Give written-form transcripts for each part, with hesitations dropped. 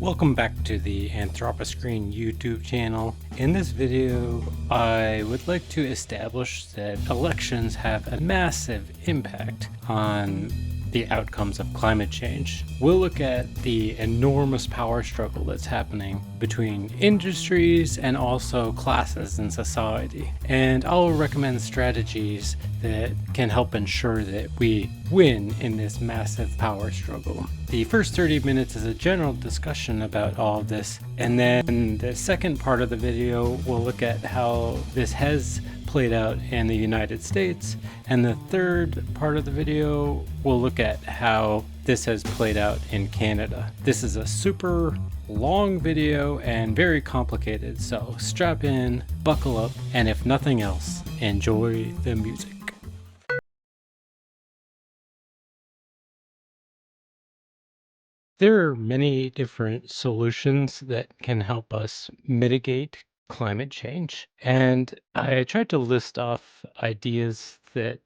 Welcome back to the Anthroposcreen YouTube channel. In this video, I would like to establish that elections have a massive impact on the outcomes of climate change. We'll look at the enormous power struggle that's happening between industries and also classes in society. And I'll recommend strategies that can help ensure that we win in this massive power struggle. The first 30 minutes is a general discussion about all of this, and then the second part of the video will look at how this has played out in the United States, and the third part of the video will look at how this has played out in Canada. This is a super long video and very complicated, so strap in, buckle up, and if nothing else, enjoy the music. There are many different solutions that can help us mitigate climate change. And I tried to list off ideas that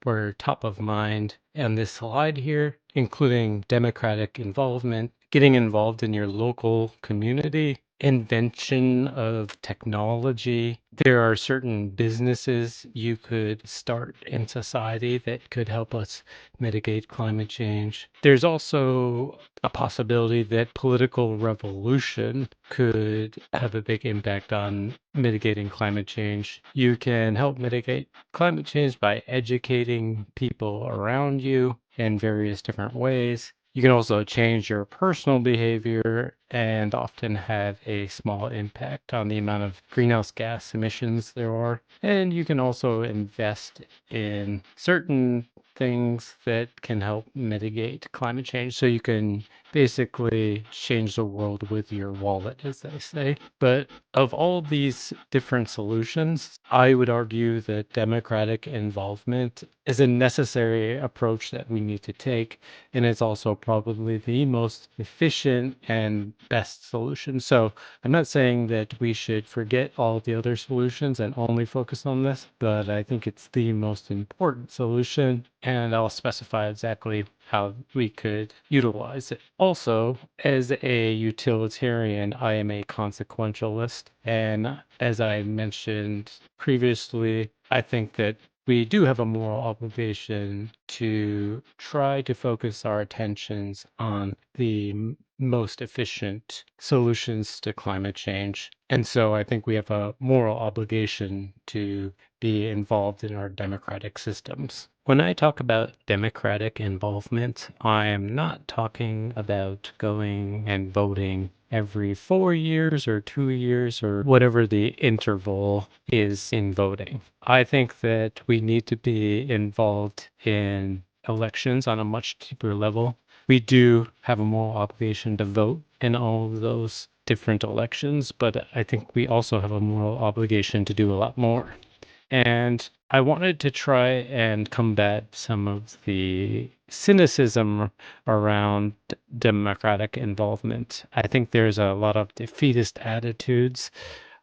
were top of mind on this slide here, including democratic involvement, getting involved in your local community, invention of technology. There are certain businesses you could start in society that could help us mitigate climate change. There's also a possibility that political revolution could have a big impact on mitigating climate change. You can help mitigate climate change by educating people around you in various different ways. You can also change your personal behavior and often have a small impact on the amount of greenhouse gas emissions there are. And you can also invest in certain things that can help mitigate climate change. So you can basically change the world with your wallet, as they say. But of all these different solutions, I would argue that democratic involvement is a necessary approach that we need to take. And it's also probably the most efficient and best solution. So I'm not saying that we should forget all the other solutions and only focus on this, but I think it's the most important solution, and I'll specify exactly how we could utilize it. Also, as a utilitarian, I am a consequentialist, and as I mentioned previously, I think that we do have a moral obligation to try to focus our attentions on the most efficient solutions to climate change. And so I think we have a moral obligation to be involved in our democratic systems. When I talk about democratic involvement, I am not talking about going and voting every 4 years or 2 years or whatever the interval is in voting. I think that we need to be involved in elections on a much deeper level. We do have a moral obligation to vote in all of those different elections, but I think we also have a moral obligation to do a lot more. And I wanted to try and combat some of the cynicism around democratic involvement. I think there's a lot of defeatist attitudes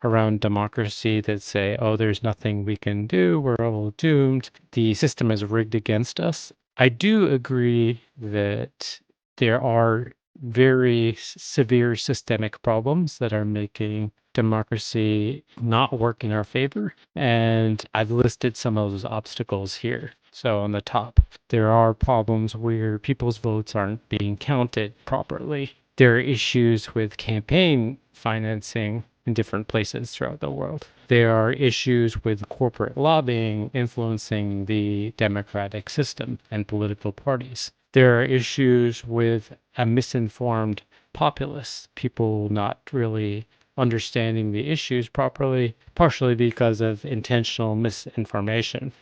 around democracy that say, oh, there's nothing we can do, we're all doomed, the system is rigged against us. I do agree that there are very severe systemic problems that are making democracy not work in our favor. And I've listed some of those obstacles here. So on the top, there are problems where people's votes aren't being counted properly. There are issues with campaign financing in different places throughout the world. There are issues with corporate lobbying influencing the democratic system and political parties. There are issues with a misinformed populace, people not really understanding the issues properly, partially because of intentional misinformation.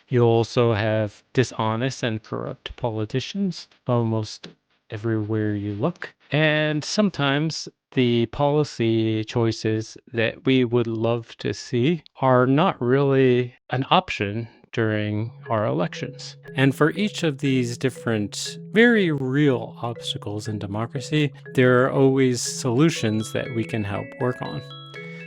You also have dishonest and corrupt politicians almost everywhere you look. And sometimes the policy choices that we would love to see are not really an option during our elections. And for each of these different, very real obstacles in democracy, there are always solutions that we can help work on.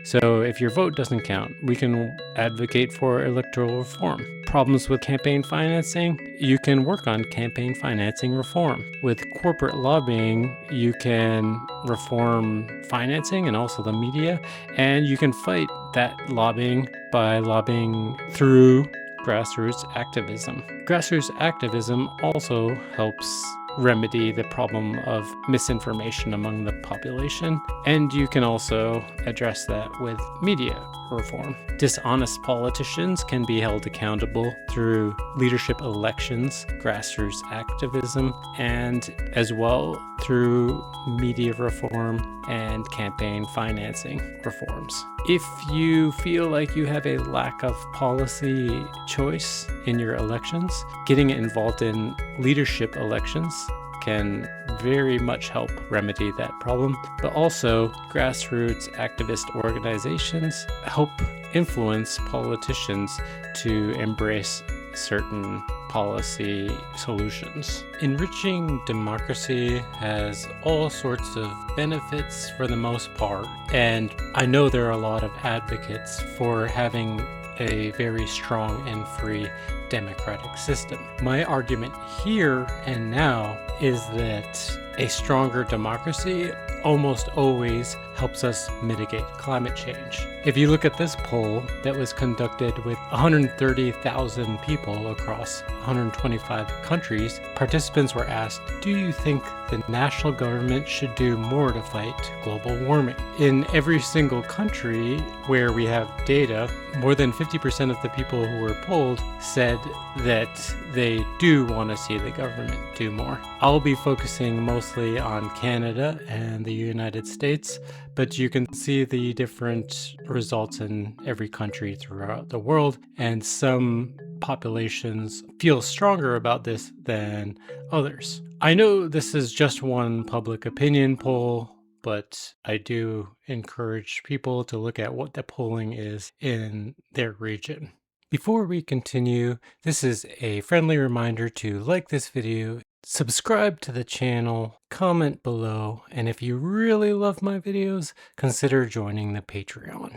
So if your vote doesn't count, we can advocate for electoral reform. Problems with campaign financing, you can work on campaign financing reform. With corporate lobbying, you can reform financing and also the media, and you can fight that lobbying by lobbying through grassroots activism. Grassroots activism also helps remedy the problem of misinformation among the population, and you can also address that with media reform. Dishonest politicians can be held accountable through leadership elections, grassroots activism, and as well through media reform and campaign financing reforms. If you feel like you have a lack of policy choice in your elections, getting involved in leadership elections can very much help remedy that problem. But also, grassroots activist organizations help influence politicians to embrace certain policy solutions. Enriching democracy has all sorts of benefits for the most part, and I know there are a lot of advocates for having a very strong and free democratic system. My argument here and now is that a stronger democracy almost always helps us mitigate climate change. If you look at this poll that was conducted with 130,000 people across 125 countries, participants were asked, do you think the national government should do more to fight global warming? In every single country where we have data, more than 50% of the people who were polled said that they do want to see the government do more. I'll be focusing mostly on Canada and the United States, but you can see the different results in every country throughout the world, and some populations feel stronger about this than others. I know this is just one public opinion poll, but I do encourage people to look at what the polling is in their region. Before we continue, this is a friendly reminder to like this video, subscribe to the channel, comment below, and if you really love my videos, consider joining the Patreon.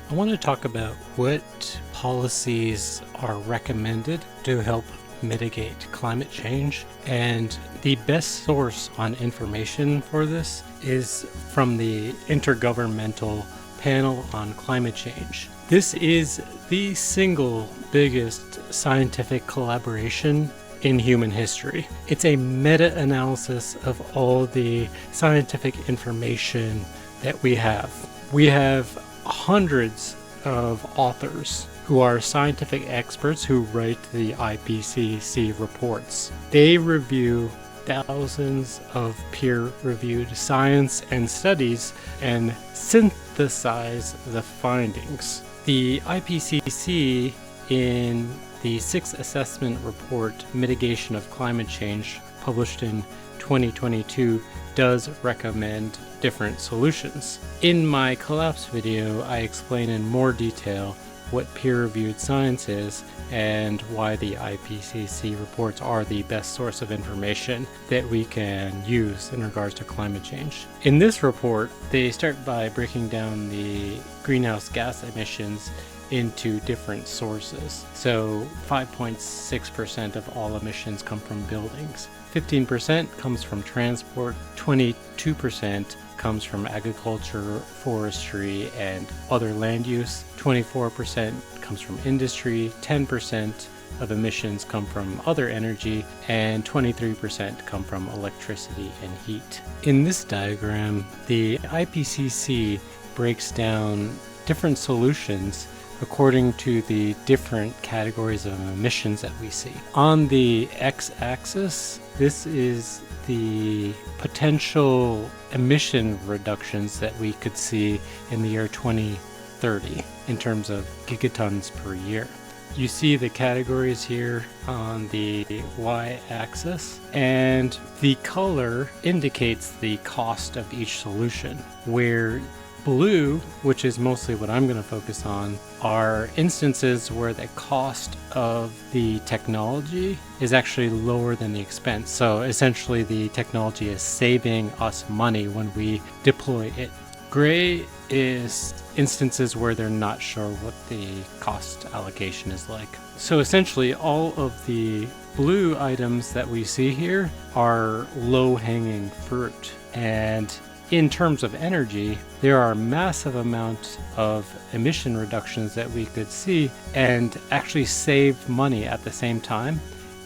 I want to talk about what policies are recommended to help mitigate climate change, and the best source on information for this is from the Intergovernmental Panel on Climate Change. This is the single biggest scientific collaboration in human history. It's a meta-analysis of all the scientific information that we have. We have hundreds of authors who are scientific experts who write the IPCC reports. They review thousands of peer-reviewed science and studies and synthesize the findings. The IPCC, in the Sixth Assessment Report, Mitigation of Climate Change, published in 2022, does recommend different solutions. In my collapse video, I explain in more detail what peer-reviewed science is and why the IPCC reports are the best source of information that we can use in regards to climate change. In this report, they start by breaking down the greenhouse gas emissions into different sources. So 5.6% of all emissions come from buildings, 15% comes from transport, 22% comes from agriculture, forestry, and other land use, 24% comes from industry, 10% of emissions come from other energy, and 23% come from electricity and heat. In this diagram, the IPCC breaks down different solutions according to the different categories of emissions that we see. On the x-axis, this is the potential emission reductions that we could see in the year 2030 in terms of gigatons per year. You see the categories here on the y-axis, and the color indicates the cost of each solution, where Blue, which is mostly what I'm going to focus on, are instances where the cost of the technology is actually lower than the expense. So essentially the technology is saving us money when we deploy it. Gray is instances where they're not sure what the cost allocation is like. So essentially all of the blue items that we see here are low-hanging fruit. And in terms of energy, there are massive amounts of emission reductions that we could see and actually save money at the same time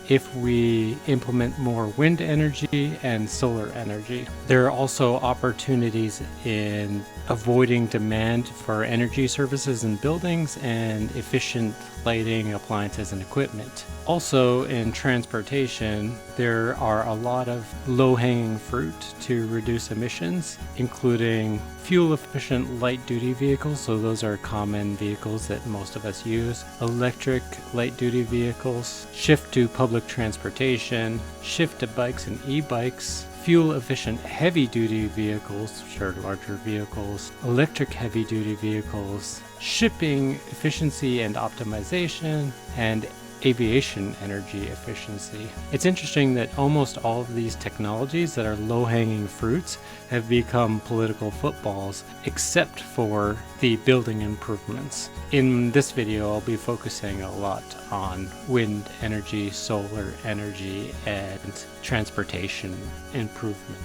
if we implement more wind energy and solar energy. There are also opportunities in avoiding demand for energy services in buildings and efficient lighting, appliances, and equipment. Also in transportation, there are a lot of low-hanging fruit to reduce emissions, including fuel-efficient light-duty vehicles, so those are common vehicles that most of us use, electric light-duty vehicles, shift to public transportation, shift to bikes and e-bikes, fuel-efficient heavy-duty vehicles, which are larger vehicles, electric heavy-duty vehicles, shipping efficiency and optimization, and aviation energy efficiency. It's interesting that almost all of these technologies that are low-hanging fruits have become political footballs, except for the building improvements. In this video, I'll be focusing a lot on wind energy, solar energy, and transportation improvement.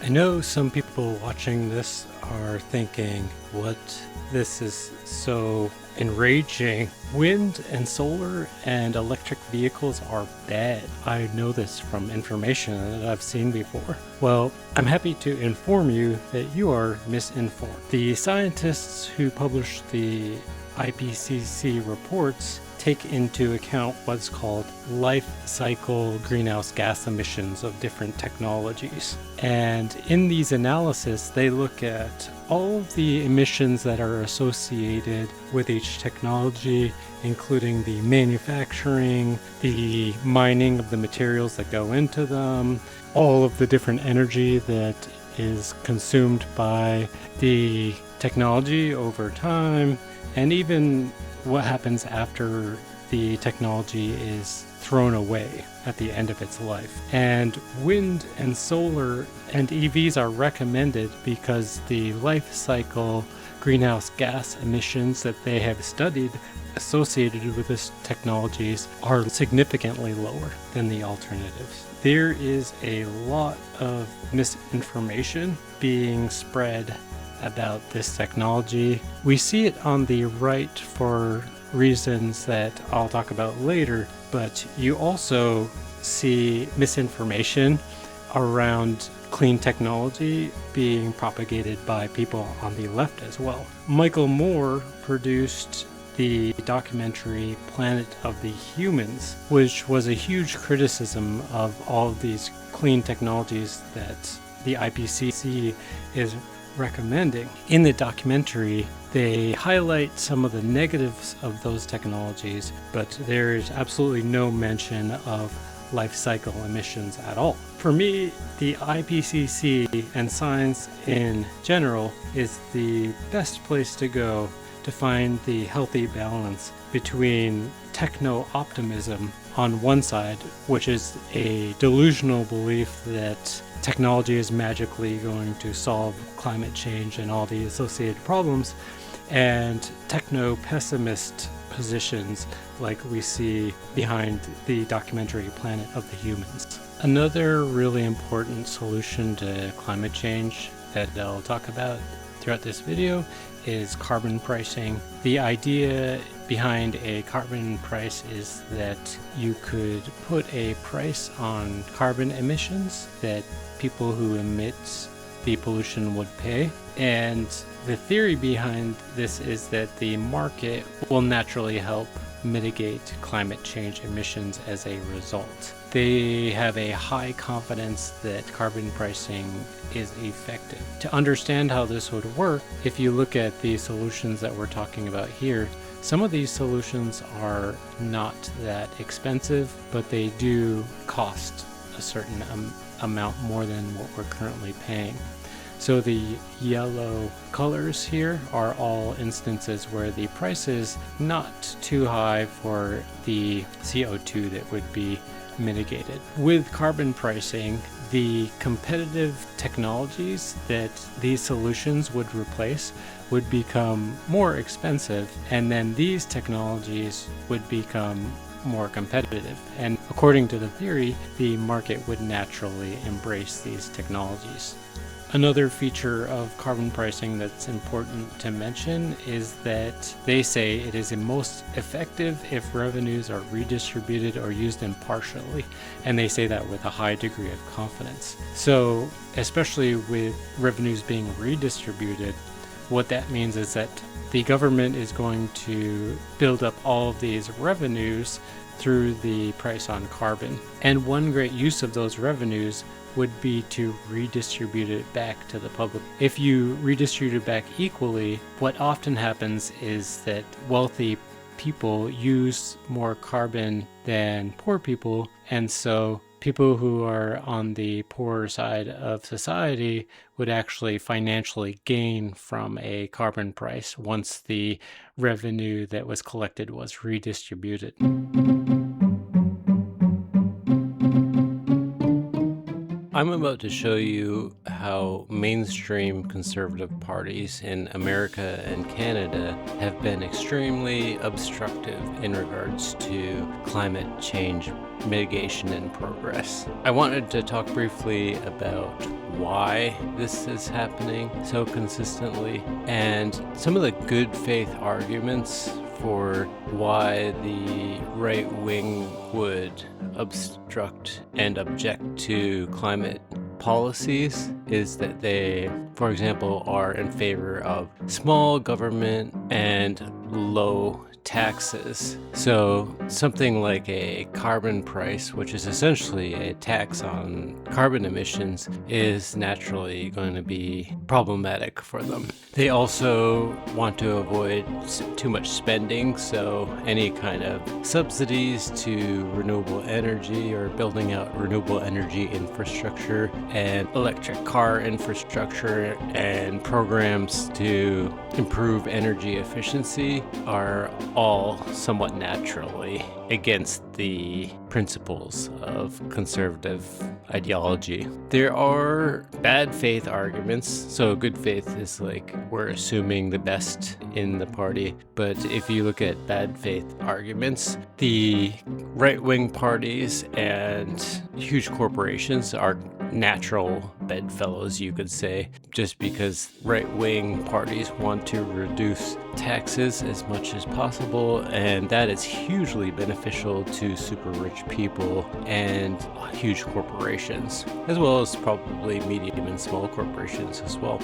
I know some people watching this are thinking, what? This is so enraging. Wind and solar and electric vehicles are bad. I know this from information that I've seen before. Well, I'm happy to inform you that you are misinformed. The scientists who published the IPCC reports take into account what's called life cycle greenhouse gas emissions of different technologies. And in these analyses, they look at all of the emissions that are associated with each technology, including the manufacturing, the mining of the materials that go into them, all of the different energy that is consumed by the technology over time, and even what happens after the technology is thrown away at the end of its life. And wind and solar and EVs are recommended because the life cycle greenhouse gas emissions that they have studied associated with this technologies are significantly lower than the alternatives. There is a lot of misinformation being spread about this technology. We see it on the right for reasons that I'll talk about later, but you also see misinformation around clean technology being propagated by people on the left as well. Michael Moore produced the documentary Planet of the Humans, which was a huge criticism of all of these clean technologies that the IPCC is recommending. In the documentary, they highlight some of the negatives of those technologies, but there is absolutely no mention of life cycle emissions at all. For me, the IPCC and science in general is the best place to go to find the healthy balance between techno-optimism on one side, which is a delusional belief that technology is magically going to solve climate change and all the associated problems, and techno-pessimist positions like we see behind the documentary Planet of the Humans. Another really important solution to climate change that I'll talk about throughout this video is carbon pricing. The idea behind a carbon price is that you could put a price on carbon emissions that people who emit the pollution would pay. And the theory behind this is that the market will naturally help mitigate climate change emissions as a result. They have a high confidence that carbon pricing is effective. To understand how this would work, if you look at the solutions that we're talking about here, some of these solutions are not that expensive, but they do cost a certain amount more than what we're currently paying. So the yellow colors here are all instances where the price is not too high for the CO2 that would be mitigated. With carbon pricing, the competitive technologies that these solutions would replace would become more expensive, and then these technologies would become more competitive. And according to the theory, the market would naturally embrace these technologies. Another feature of carbon pricing that's important to mention is that they say it is most effective if revenues are redistributed or used impartially, and they say that with a high degree of confidence. So, especially with revenues being redistributed, what that means is that the government is going to build up all of these revenues through the price on carbon. And one great use of those revenues would be to redistribute it back to the public. If you redistribute it back equally, what often happens is that wealthy people use more carbon than poor people, and so people who are on the poorer side of society would actually financially gain from a carbon price once the revenue that was collected was redistributed. I'm about to show you how mainstream conservative parties in America and Canada have been extremely obstructive in regards to climate change mitigation and progress. I wanted to talk briefly about why this is happening so consistently and some of the good faith arguments for why the right wing would obstruct and object to climate policies is that they, for example, are in favor of small government and low taxes. So something like a carbon price, which is essentially a tax on carbon emissions, is naturally going to be problematic for them. They also want to avoid too much spending, so any kind of subsidies to renewable energy or building out renewable energy infrastructure and electric car infrastructure and programs to improve energy efficiency are all somewhat naturally against the principles of conservative ideology. There are bad faith arguments. So good faith is like we're assuming the best in the party. But if you look at bad faith arguments, the right-wing parties and huge corporations are natural bedfellows, you could say, just because right-wing parties want to reduce taxes as much as possible, and that is hugely beneficial to super rich people and huge corporations, as well as probably medium and small corporations as well.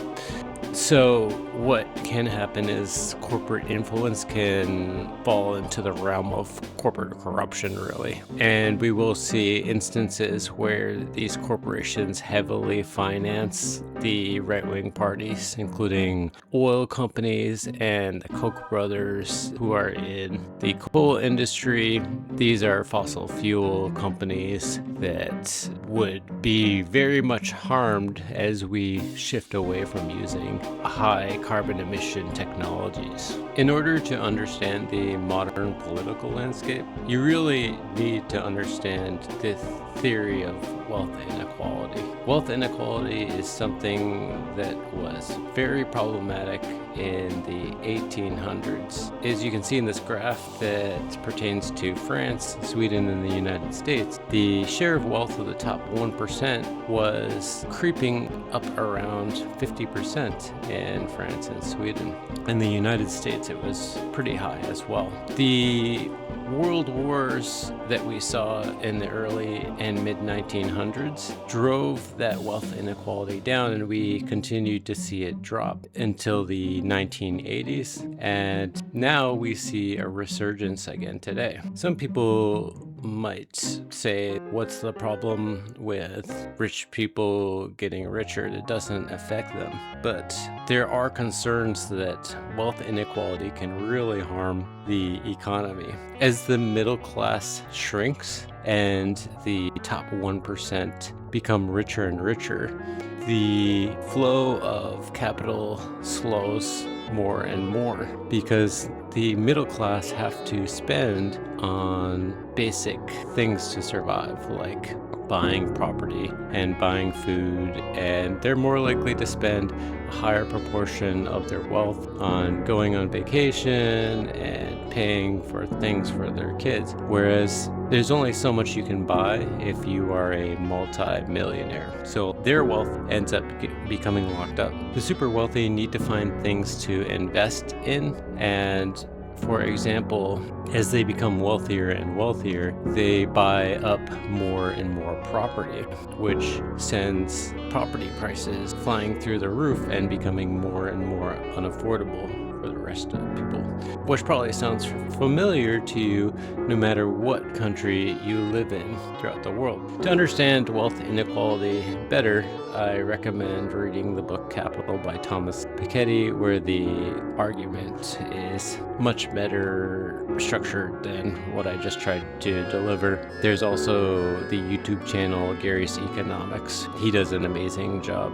So what can happen is corporate influence can fall into the realm of corporate corruption, really. And we will see instances where these corporations heavily finance the right-wing parties, including oil companies and the Koch brothers who are in the coal industry. These are fossil fuel companies that would be very much harmed as we shift away from using high carbon emission technologies. In order to understand the modern political landscape, you really need to understand the theory of wealth inequality. Wealth inequality is something that was very problematic in the 1800s. As you can see in this graph that pertains to France, Sweden, and the United States, the share of wealth of the top 1% was creeping up around 50% in France and Sweden. In the United States, it was pretty high as well. The world wars that we saw in the early and mid 1900s drove that wealth inequality down, and we continued to see it drop until the 1980s, and now we see a resurgence again today. Some people might say, what's the problem with rich people getting richer? It doesn't affect them. But there are concerns that wealth inequality can really harm the economy. As the middle class shrinks and the top 1% become richer and richer, the flow of capital slows more and more because the middle class have to spend on basic things to survive, like buying property and buying food, and they're more likely to spend a higher proportion of their wealth on going on vacation and paying for things for their kids, whereas there's only so much you can buy if you are a multi-millionaire. So their wealth ends up becoming locked up. The super wealthy need to find things to invest in, and for example, as they become wealthier and wealthier, they buy up more and more property, which sends property prices flying through the roof and becoming more and more unaffordable for the rest of the people, which probably sounds familiar to you no matter what country you live in throughout the world. To understand wealth inequality better, I recommend reading the book Capital by Thomas Piketty, where the argument is much better structured than what I just tried to deliver. There's also the YouTube channel Gary's Economics. He does an amazing job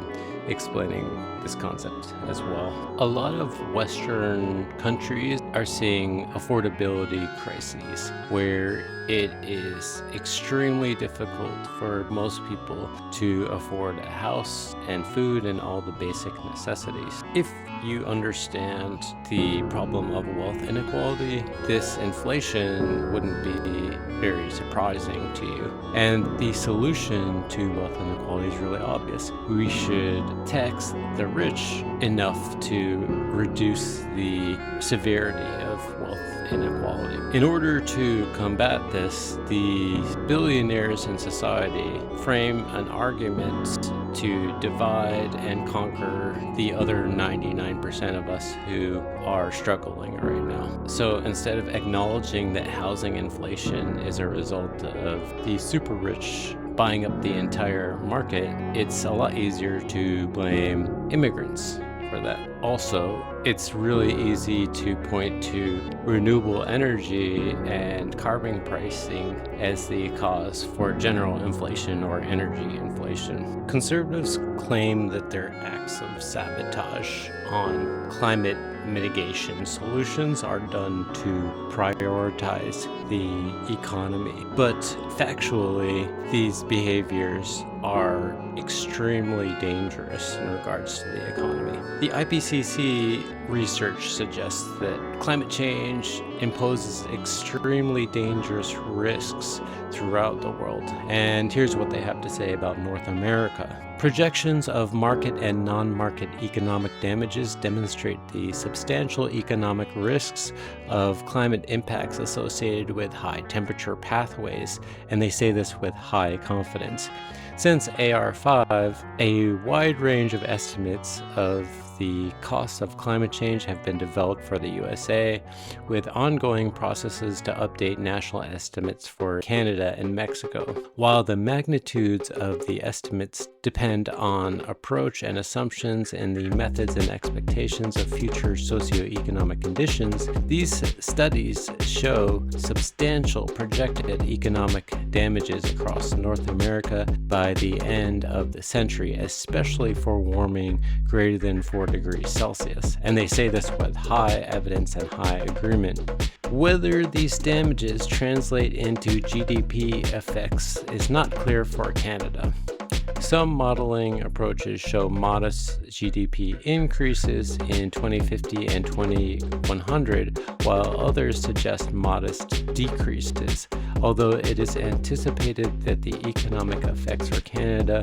explaining this concept as well. A lot of Western countries are seeing affordability crises where it is extremely difficult for most people to afford a house and food and all the basic necessities. If you understand the problem of wealth inequality, this inflation wouldn't be very surprising to you. And the solution to wealth inequality is really obvious. We should tax the rich enough to reduce the severity of wealth inequality. In order to combat this, the billionaires in society frame an argument to divide and conquer the other 99% of us who are struggling right now. So instead of acknowledging that housing inflation is a result of the super rich buying up the entire market, it's a lot easier to blame immigrants for that. Also, it's really easy to point to renewable energy and carbon pricing as the cause for general inflation or energy inflation. Conservatives claim that their acts of sabotage on climate mitigation solutions are done to prioritize the economy. But factually, these behaviors are extremely dangerous in regards to the economy. The IPCC research suggests that climate change imposes extremely dangerous risks throughout the world. And here's what they have to say about North America. Projections of market and non-market economic damages demonstrate the substantial economic risks of climate impacts associated with high temperature pathways, and they say this with high confidence. Since AR5, a wide range of estimates of the costs of climate change have been developed for the USA, with ongoing processes to update national estimates for Canada and Mexico. While the magnitudes of the estimates depend on approach and assumptions in the methods and expectations of future socioeconomic conditions, these studies show substantial projected economic damages across North America by the end of the century, especially for warming greater than 4 degrees Celsius. And they say this with high evidence and high agreement. Whether these damages translate into GDP effects is not clear for Canada. Some modeling approaches show modest GDP increases in 2050 and 2100, while others suggest modest decreases, although it is anticipated that the economic effects for Canada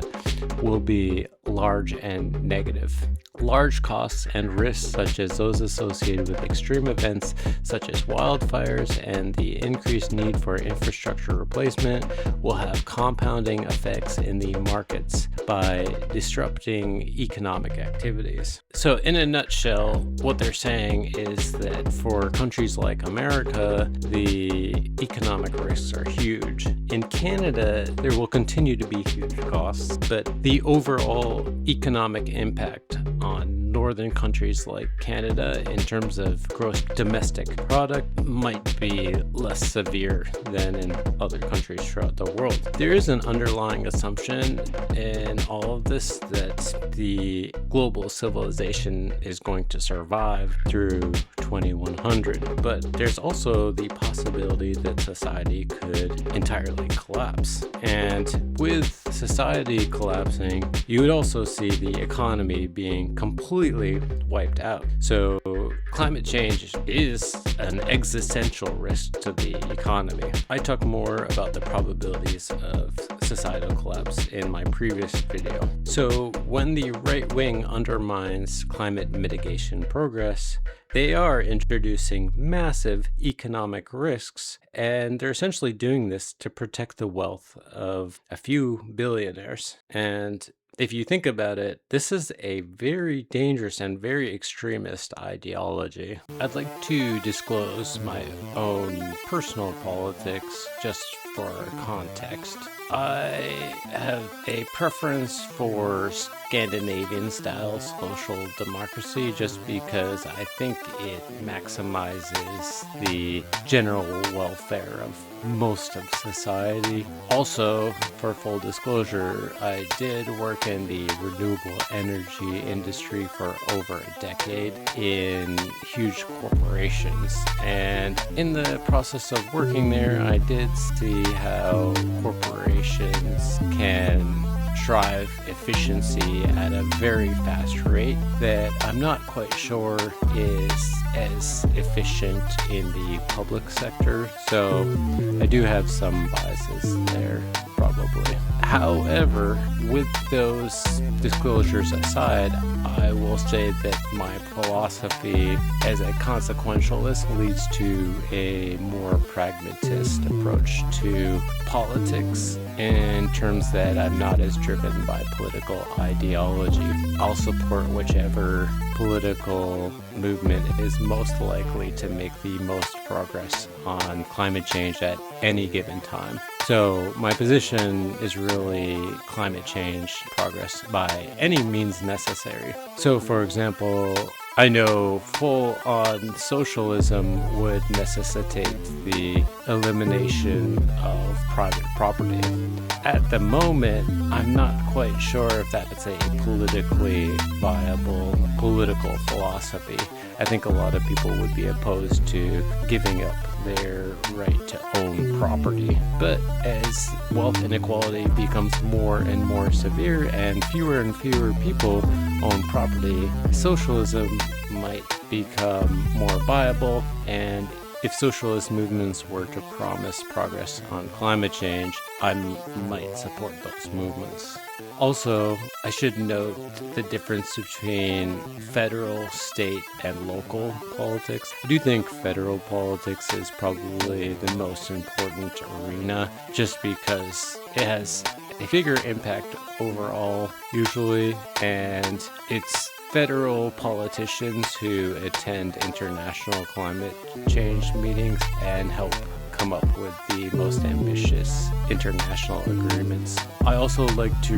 will be large and negative. Large costs and risks, such as those associated with extreme events such as wildfires and the increased need for infrastructure replacement, will have compounding effects in the markets by disrupting economic activities. So in a nutshell, what they're saying is that for countries like America, the economic risks are huge. In Canada, there will continue to be huge costs, but the overall economic impact on northern countries like Canada in terms of gross domestic product might be less severe than in other countries throughout the world. There is an underlying assumption in all of this that the global civilization is going to survive through 2100, but there's also the possibility that society could entirely collapse. And with society collapsing, you would also see the economy being completely wiped out. So climate change is an existential risk to the economy. I talk more about the probabilities of societal collapse in my previous video. So when the right wing undermines climate mitigation progress, they are introducing massive economic risks, and they're essentially doing this to protect the wealth of a few billionaires. And if you think about it, this is a very dangerous and very extremist ideology. I'd like to disclose my own personal politics just for context. I have a preference for Scandinavian-style social democracy just because I think it maximizes the general welfare of most of society. Also, for full disclosure, I did work in the renewable energy industry for over a decade in huge corporations. And in the process of working there, I did see how corporations can drive efficiency at a very fast rate that I'm not quite sure is as efficient in the public sector. So I do have some biases there, probably. However, with those disclosures aside, I will say that my philosophy as a consequentialist leads to a more pragmatist approach to politics in terms that I'm not as driven by political ideology. I'll support whichever political movement is most likely to make the most progress on climate change at any given time. So my position is really climate change progress by any means necessary. So for example, I know full-on socialism would necessitate the elimination of private property. At the moment, I'm not quite sure if that's a politically viable political philosophy. I think a lot of people would be opposed to giving up their right to own property. But as wealth inequality becomes more and more severe and fewer people own property, socialism might become more viable. And if socialist movements were to promise progress on climate change, I might support those movements. Also, I should note the difference between federal, state, and local politics. I do think federal politics is probably the most important arena just because it has a bigger impact overall, usually, and it's federal politicians who attend international climate change meetings and help come up with the most ambitious international agreements. I also like to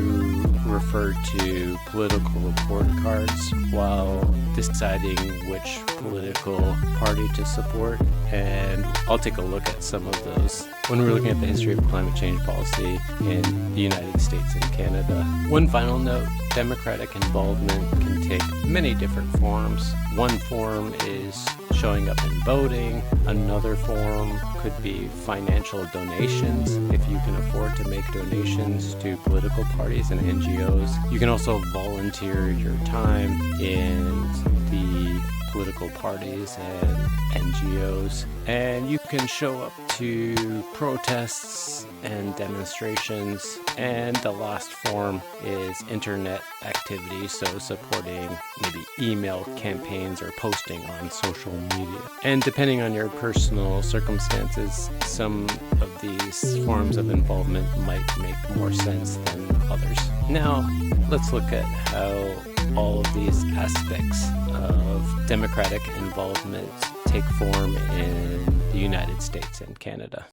refer to political report cards while deciding which political party to support, and I'll take a look at some of those when we're looking at the history of climate change policy in the United States and Canada. One final note, democratic involvement can take many different forms. One form is showing up and voting. Another form could be financial donations, if you can afford to make donations to political parties and NGOs. You can also volunteer your time in the political parties and NGOs, and you can show up to protests and demonstrations. And the last form is internet activity, so supporting maybe email campaigns or posting on social media. And depending on your personal circumstances, some of these forms of involvement might make more sense than others. Now, let's look at how all of these aspects of democratic involvement take form in the United States and Canada.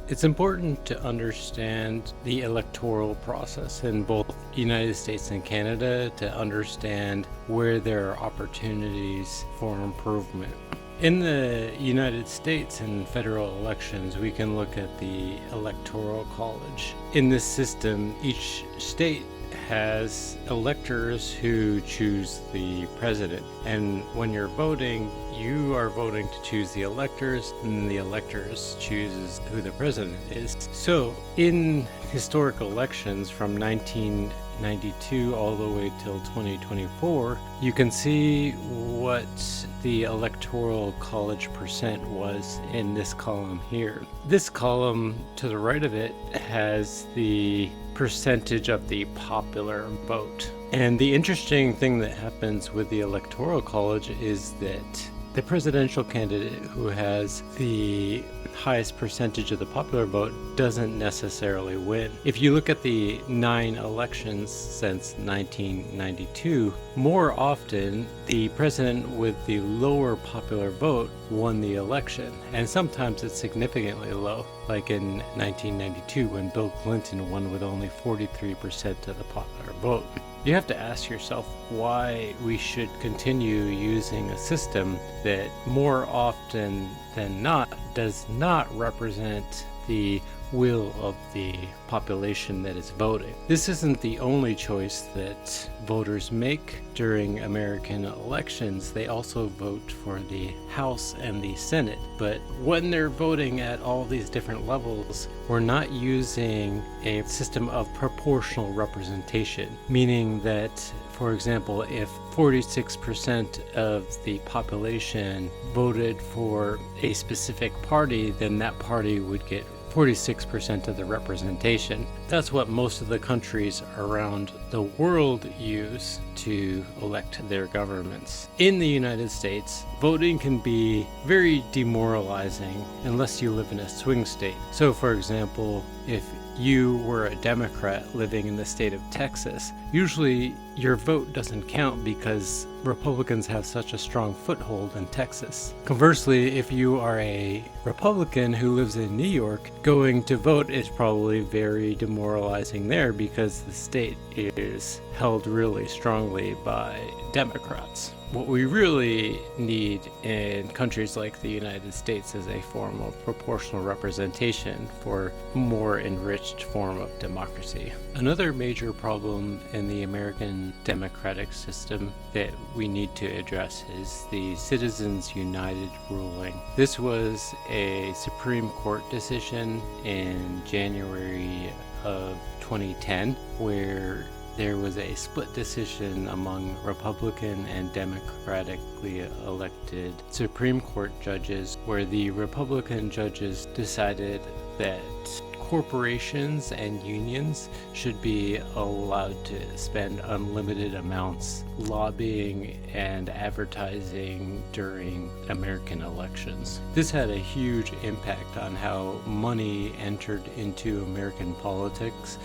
It's important to understand the electoral process in both the United States and Canada to understand where there are opportunities for improvement. In the United States, in federal elections, we can look at the Electoral College. In this system, each state has electors who choose the president. And when you're voting, you are voting to choose the electors, and the electors chooses who the president is. So in historic elections from 1992 all the way till 2024, you can see what the Electoral College percent was in this column here. This column to the right of it has the percentage of the popular vote. And the interesting thing that happens with the Electoral College is that the presidential candidate who has the highest percentage of the popular vote doesn't necessarily win. If you look at the 9 elections since 1992, more often the president with the lower popular vote won the election, and sometimes it's significantly low, like in 1992 when Bill Clinton won with only 43% of the popular vote. You have to ask yourself why we should continue using a system that more often than not does not represent the will of the population that is voting. This isn't the only choice that voters make during American elections. They also vote for the House and the Senate. But when they're voting at all these different levels, we're not using a system of proportional representation, meaning that, for example, if 46% of the population voted for a specific party, then that party would get 46% of the representation. That's what most of the countries around the world use to elect their governments. In the United States, voting can be very demoralizing unless you live in a swing state. So, for example, if you were a Democrat living in the state of Texas, usually your vote doesn't count because Republicans have such a strong foothold in Texas. Conversely, if you are a Republican who lives in New York, going to vote is probably very demoralizing there because the state is held really strongly by Democrats. What we really need in countries like the United States is a form of proportional representation for a more enriched form of democracy. Another major problem in the American democratic system that we need to address is the Citizens United ruling. This was a Supreme Court decision in January of 2010 where there was a split decision among Republican and Democratically elected Supreme Court judges, where the Republican judges decided that corporations and unions should be allowed to spend unlimited amounts lobbying and advertising during American elections. This had a huge impact on how money entered into American politics.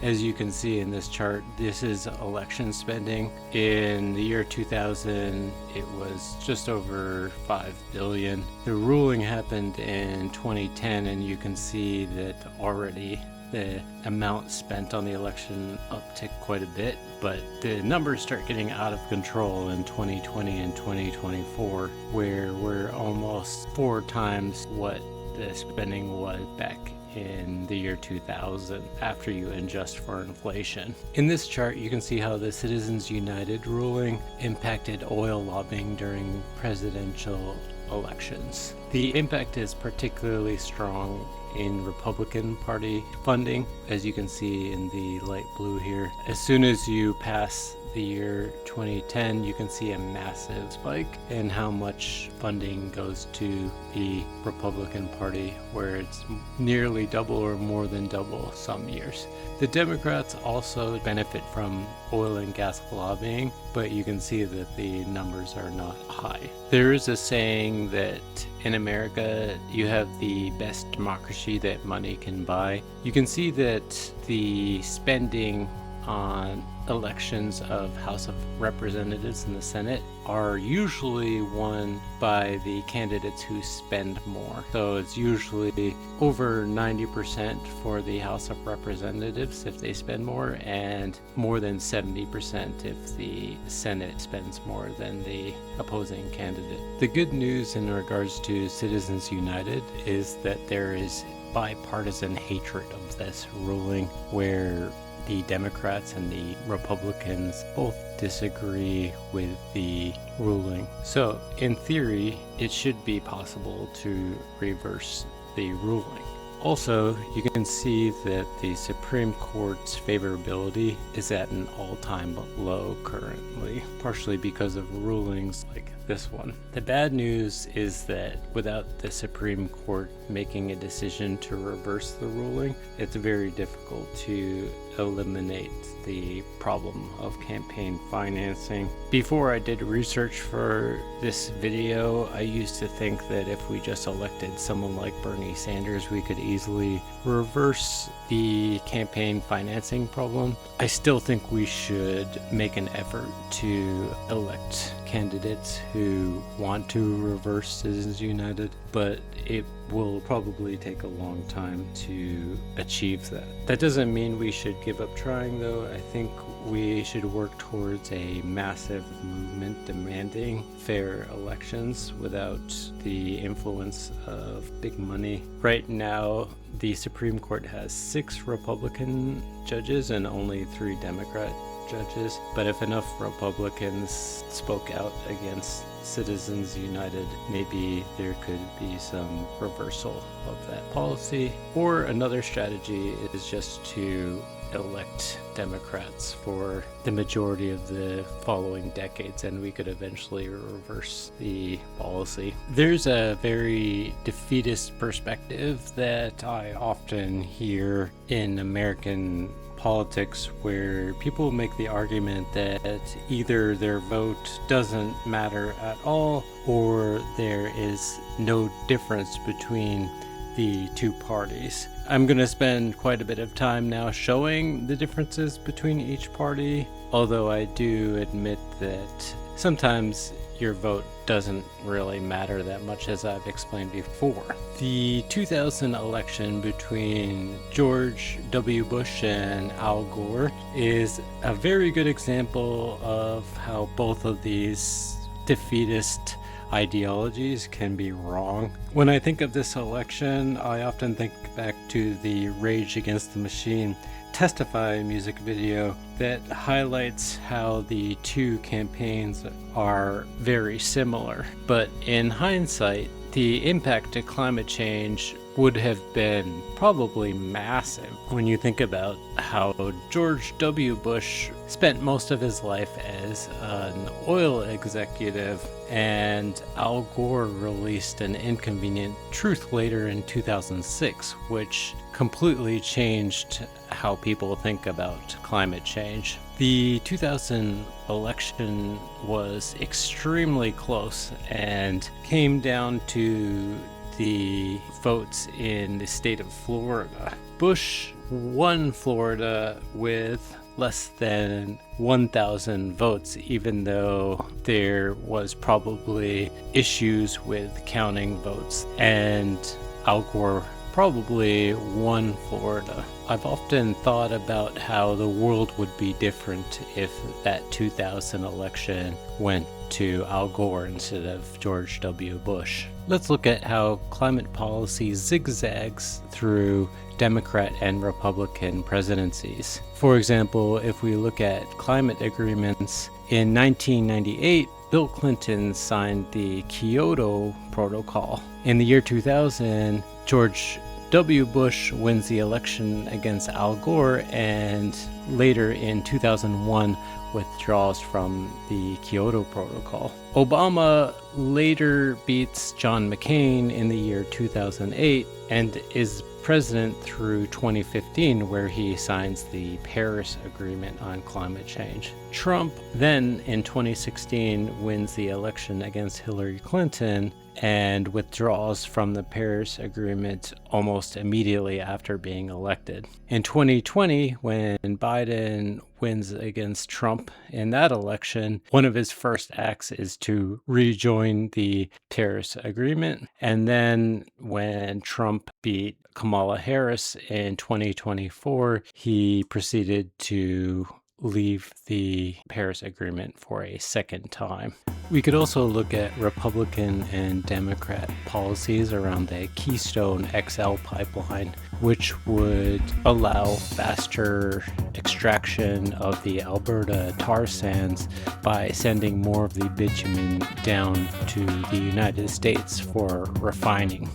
As you can see in this chart, this is election spending. In the year 2000, it was just over $5 billion. The ruling happened in 2010, and you can see that already the amount spent on the election upticked quite a bit, but the numbers start getting out of control in 2020 and 2024, where we're almost 4 times what the spending was back in the year 2000 after you adjust for inflation. In this chart, you can see how the Citizens United ruling impacted oil lobbying during presidential elections. The impact is particularly strong in Republican Party funding, as you can see in the light blue here. As soon as you pass the year 2010, you can see a massive spike in how much funding goes to the Republican Party, where it's nearly double or more than double some years. The Democrats also benefit from oil and gas lobbying, but you can see that the numbers are not high. There is a saying that in America, you have the best democracy that money can buy. You can see that the spending on elections of House of Representatives and the Senate are usually won by the candidates who spend more. So it's usually over 90% for the House of Representatives if they spend more, and more than 70% if the Senate spends more than the opposing candidate. The good news in regards to Citizens United is that there is bipartisan hatred of this ruling, where the Democrats and the Republicans both disagree with the ruling. So in theory, it should be possible to reverse the ruling. Also, you can see that the Supreme Court's favorability is at an all-time low currently, partially because of rulings like this one. The bad news is that without the Supreme Court making a decision to reverse the ruling, it's very difficult to eliminate the problem of campaign financing. Before I did research for this video, I used to think that if we just elected someone like Bernie Sanders, we could easily reverse the campaign financing problem. I still think we should make an effort to elect candidates who want to reverse Citizens United, but it will probably take a long time to achieve that. That doesn't mean we should give up trying, though. I think we should work towards a massive movement demanding fair elections without the influence of big money. Right now, the Supreme Court has 6 Republican judges and only 3 Democrat judges, but if enough Republicans spoke out against Citizens United, maybe there could be some reversal of that policy. Or another strategy is just to elect Democrats for the majority of the following decades, and we could eventually reverse the policy. There's a very defeatist perspective that I often hear in American politics, where people make the argument that either their vote doesn't matter at all, or there is no difference between the two parties. I'm going to spend quite a bit of time now showing the differences between each party, although I do admit that sometimes your vote doesn't really matter that much, as I've explained before. The 2000 election between George W. Bush and Al Gore is a very good example of how both of these defeatist ideologies can be wrong. When I think of this election, I often think back to the Rage Against the Machine Testify music video that highlights how the two campaigns are very similar. But in hindsight, the impact to climate change would have been probably massive when you think about how George W. Bush spent most of his life as an oil executive, and Al Gore released an inconvenient truth later in 2006, which completely changed how people think about climate change. The 2000 election was extremely close and came down to the votes in the state of Florida. Bush won Florida with less than 1,000 votes, even though there was probably issues with counting votes, and Al Gore probably won Florida. I've often thought about how the world would be different if that 2000 election went to Al Gore instead of George W. Bush. Let's look at how climate policy zigzags through Democrat and Republican presidencies. For example, if we look at climate agreements, in 1998, Bill Clinton signed the Kyoto Protocol. In the year 2000, George W. Bush wins the election against Al Gore, and later in 2001 withdraws from the Kyoto Protocol. Obama later beats John McCain in the year 2008 and is president through 2015, where he signs the Paris Agreement on climate change. Trump then in 2016 wins the election against Hillary Clinton and withdraws from the Paris Agreement almost immediately after being elected. In 2020, when Biden wins against Trump in that election, one of his first acts is to rejoin the Paris Agreement. And then when Trump beat Kamala Harris in 2024, he proceeded to leave the Paris Agreement for a second time. We could also look at Republican and Democrat policies around the Keystone XL pipeline, which would allow faster extraction of the Alberta tar sands by sending more of the bitumen down to the United States for refining.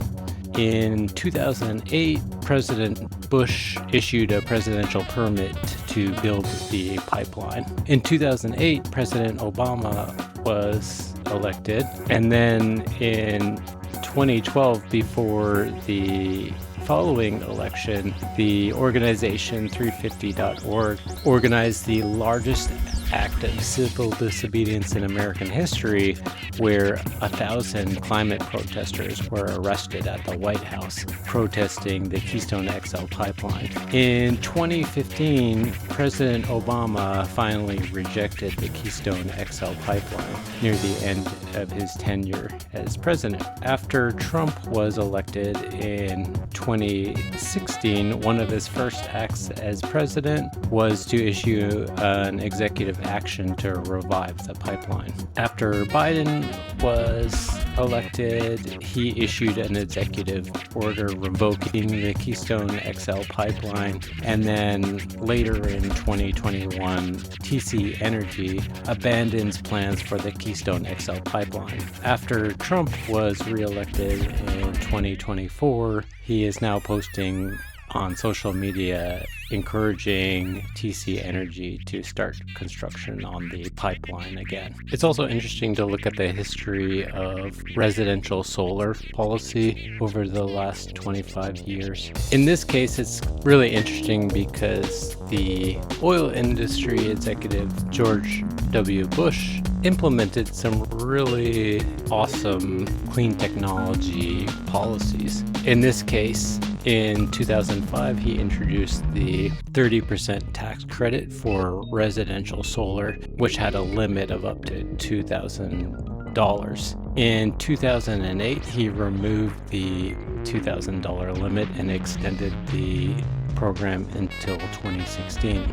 In 2008, President Bush issued a presidential permit to build the pipeline. In 2008, President Obama was elected. And then in 2012, before the following election, the organization 350.org organized the largest act of civil disobedience in American history, where 1,000 climate protesters were arrested at the White House protesting the Keystone XL pipeline. In 2015, President Obama finally rejected the Keystone XL pipeline near the end of his tenure as president. After Trump was elected in 2016, one of his first acts as president was to issue an executive action to revive the pipeline. After Biden was elected, he issued an executive order revoking the Keystone XL pipeline, and then later in 2021, TC Energy abandons plans for the Keystone XL pipeline. After Trump was reelected in 2024, he is now posting on social media encouraging TC Energy to start construction on the pipeline again. It's also interesting to look at the history of residential solar policy over the last 25 years. In this case, it's really interesting because the oil industry executive George W. Bush implemented some really awesome clean technology policies. In this case, in 2005, he introduced the 30% tax credit for residential solar, which had a limit of up to $2,000. In 2008, he removed the $2,000 limit and extended the program until 2016.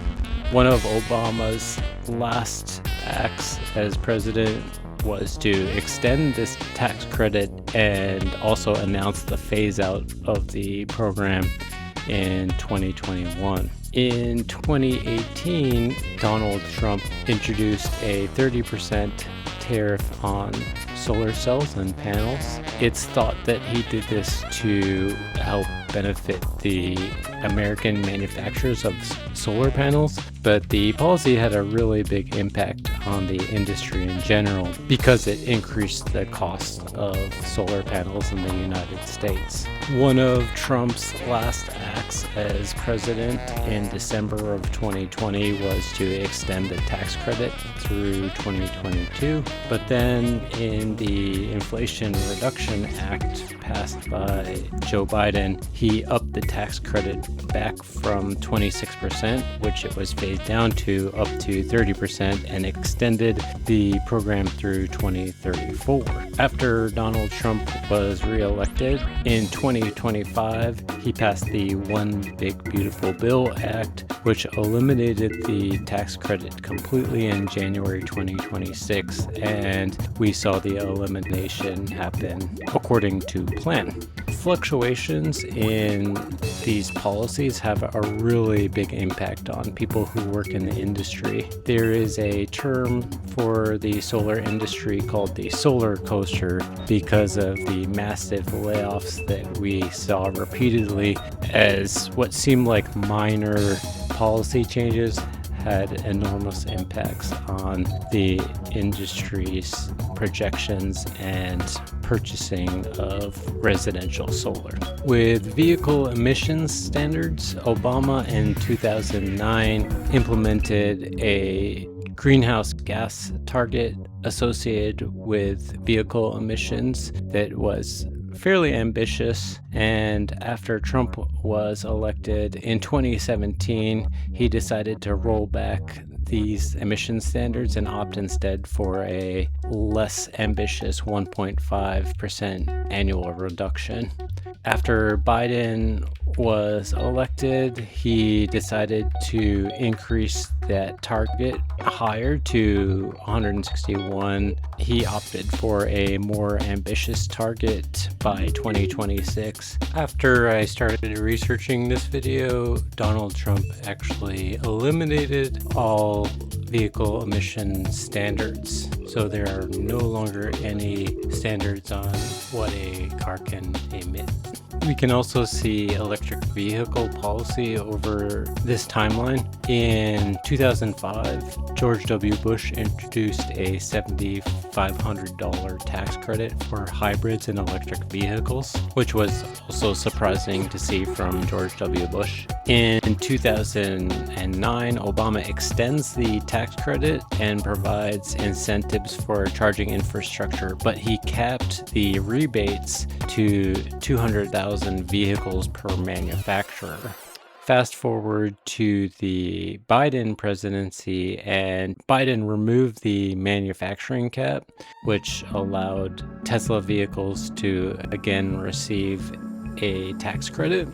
One of Obama's last acts as president was to extend this tax credit and also announce the phase out of the program in 2021. In 2018, Donald Trump introduced a 30% tariff on solar cells and panels. It's thought that he did this to help benefit the American manufacturers of solar panels, but the policy had a really big impact on the industry in general because it increased the cost of solar panels in the United States. One of Trump's last acts as president in December of 2020 was to extend the tax credit through 2022, but then in the Inflation Reduction Act passed by Joe Biden, he upped the tax credit back from 26%, which it was phased down to, up to 30%, and extended the program through 2034. After Donald Trump was reelected in 2025, he passed the One Big Beautiful Bill Act, which eliminated the tax credit completely in January 2026, and we saw the elimination happen according to plan. Fluctuations in these policies have a really big impact on people who work in the industry. There is a term for the solar industry called the solar coaster because of the massive layoffs that we saw repeatedly, as what seemed like minor policy changes had enormous impacts on the industry's projections and purchasing of residential solar. With vehicle emissions standards, Obama in 2009 implemented a greenhouse gas target associated with vehicle emissions that was fairly ambitious. And after Trump was elected in 2017, he decided to roll back these emission standards and opt instead for a less ambitious 1.5% annual reduction. After Biden was elected, he decided to increase that target higher to 161. He opted for a more ambitious target by 2026. After I started researching this video, Donald Trump actually eliminated all vehicle emission standards. So there are no longer any standards on what a car can emit. We can also see electric vehicle policy over this timeline. In 2005, George W. Bush introduced a $7,500 tax credit for hybrids and electric vehicles, which was also surprising to see from George W. Bush. In 2009, Obama extends the tax credit and provides incentives for charging infrastructure, but he capped the rebates to 200,000 vehicles per manufacturer. Fast forward to the Biden presidency, and Biden removed the manufacturing cap, which allowed Tesla vehicles to again receive a tax credit.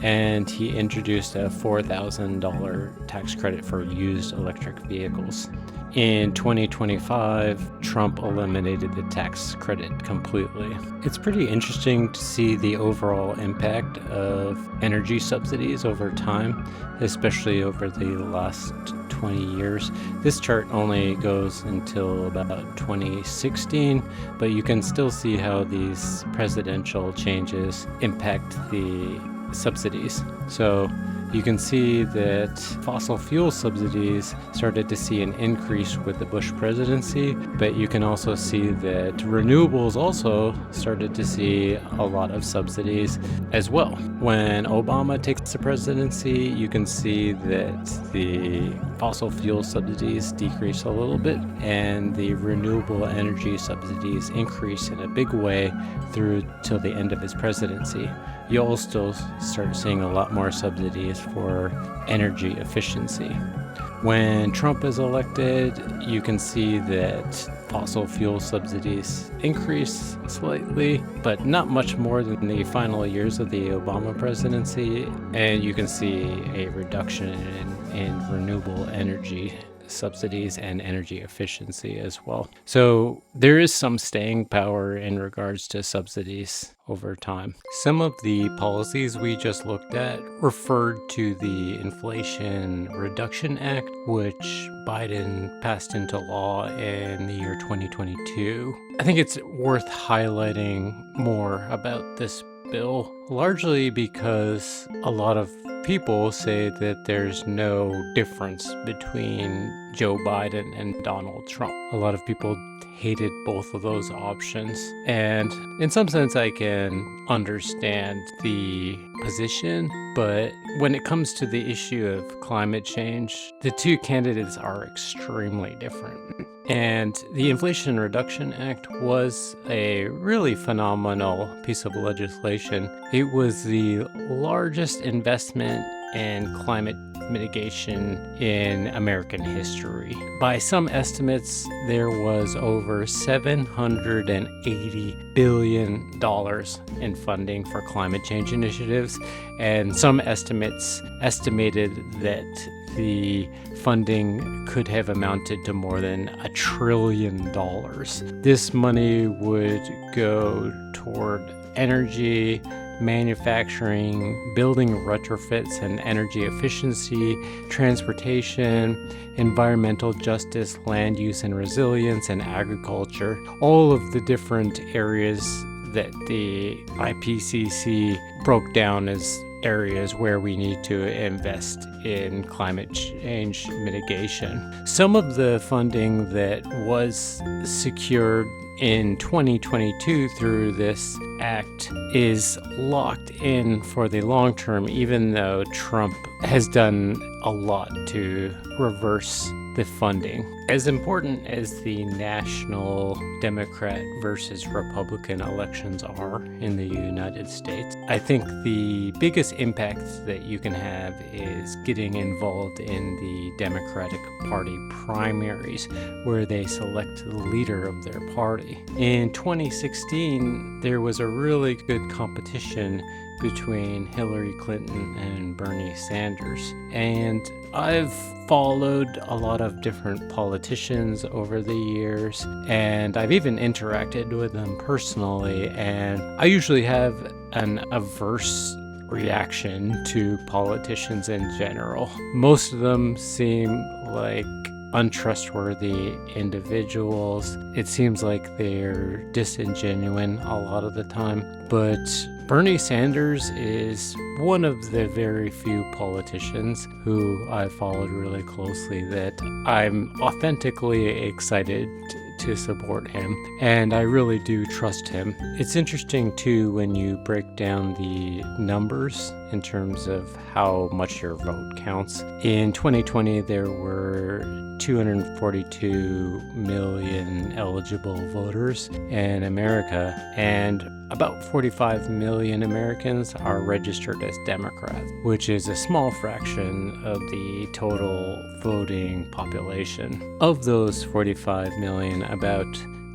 And he introduced a $4,000 tax credit for used electric vehicles. In 2025, Trump eliminated the tax credit completely. It's pretty interesting to see the overall impact of energy subsidies over time, especially over the last 20 years. This chart only goes until about 2016, but you can still see how these presidential changes impact the subsidies. So you can see that fossil fuel subsidies started to see an increase with the Bush presidency, but you can also see that renewables also started to see a lot of subsidies as well. When Obama takes the presidency, you can see that the fossil fuel subsidies decrease a little bit and the renewable energy subsidies increase in a big way through till the end of his presidency. You'll still start seeing a lot more subsidies for energy efficiency. When Trump is elected, you can see that fossil fuel subsidies increase slightly, but not much more than the final years of the Obama presidency. And you can see a reduction in renewable energy subsidies and energy efficiency as well. So there is some staying power in regards to subsidies over time. Some of the policies we just looked at referred to the Inflation Reduction Act, which Biden passed into law in the year 2022. I think it's worth highlighting more about this bill, largely because a lot of people say that there's no difference between Joe Biden and Donald Trump. A lot of people hated both of those options. And in some sense, I can understand the position, but when it comes to the issue of climate change, the two candidates are extremely different. And the Inflation Reduction Act was a really phenomenal piece of legislation. It was the largest investment in climate mitigation in American history. By some estimates, there was over $780 billion in funding for climate change initiatives, and some estimates estimated that the funding could have amounted to more than $1 trillion. This money would go toward energy, manufacturing, building retrofits and energy efficiency, transportation, environmental justice, land use and resilience, and agriculture. All of the different areas that the IPCC broke down as areas where we need to invest in climate change mitigation. Some of the funding that was secured in 2022 through this act is locked in for the long term, even though Trump has done a lot to reverse the funding. As important as the national Democrat versus Republican elections are in the United States, I think the biggest impact that you can have is getting involved in the Democratic Party primaries, where they select the leader of their party. In 2016, there was a really good competition between Hillary Clinton and Bernie Sanders. And I've followed a lot of different politicians over the years, and I've even interacted with them personally, and I usually have an averse reaction to politicians in general. Most of them seem like untrustworthy individuals. It seems like they're disingenuous a lot of the time, but Bernie Sanders is one of the very few politicians who I followed really closely that I'm authentically excited to support him, and I really do trust him. It's interesting too when you break down the numbers in terms of how much your vote counts. In 2020, there were 242 million eligible voters in America, and about 45 million Americans are registered as Democrats, which is a small fraction of the total voting population. Of those 45 million, about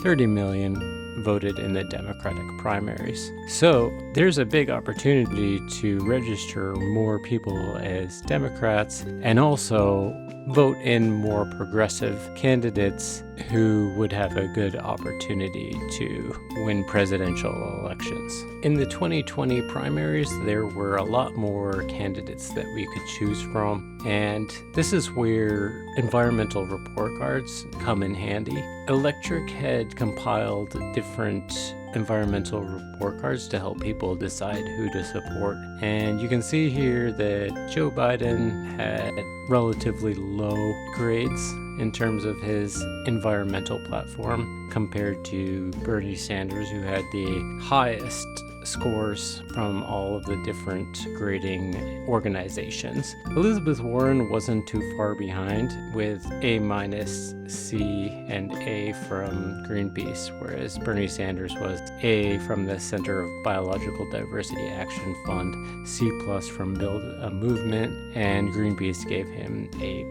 30 million voted in the Democratic primaries. So there's a big opportunity to register more people as Democrats and also vote in more progressive candidates who would have a good opportunity to win presidential elections. In the 2020 primaries, there were a lot more candidates that we could choose from, and this is where environmental report cards come in handy. Electric had compiled different environmental report cards to help people decide who to support, and you can see here that Joe Biden had relatively low grades in terms of his environmental platform compared to Bernie Sanders, who had the highest scores from all of the different grading organizations. Elizabeth Warren wasn't too far behind with A-, C, and A from Greenpeace, whereas Bernie Sanders was A from the Center of Biological Diversity Action Fund, C+ from Build a Movement, and Greenpeace gave him A+.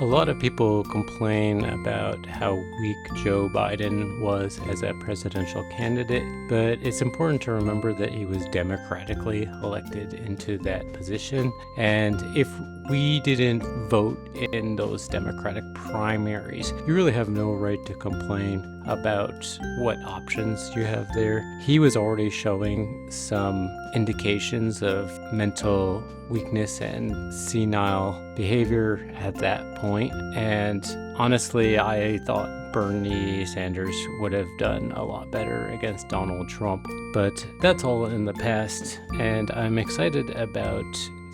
A lot of people complain about how weak Joe Biden was as a presidential candidate, but it's important to remember that he was democratically elected into that position. And if we didn't vote in those Democratic primaries, you really have no right to complain about what options you have there. He was already showing some indications of mental weakness and senile behavior at that point. And honestly, I thought Bernie Sanders would have done a lot better against Donald Trump. But that's all in the past, and I'm excited about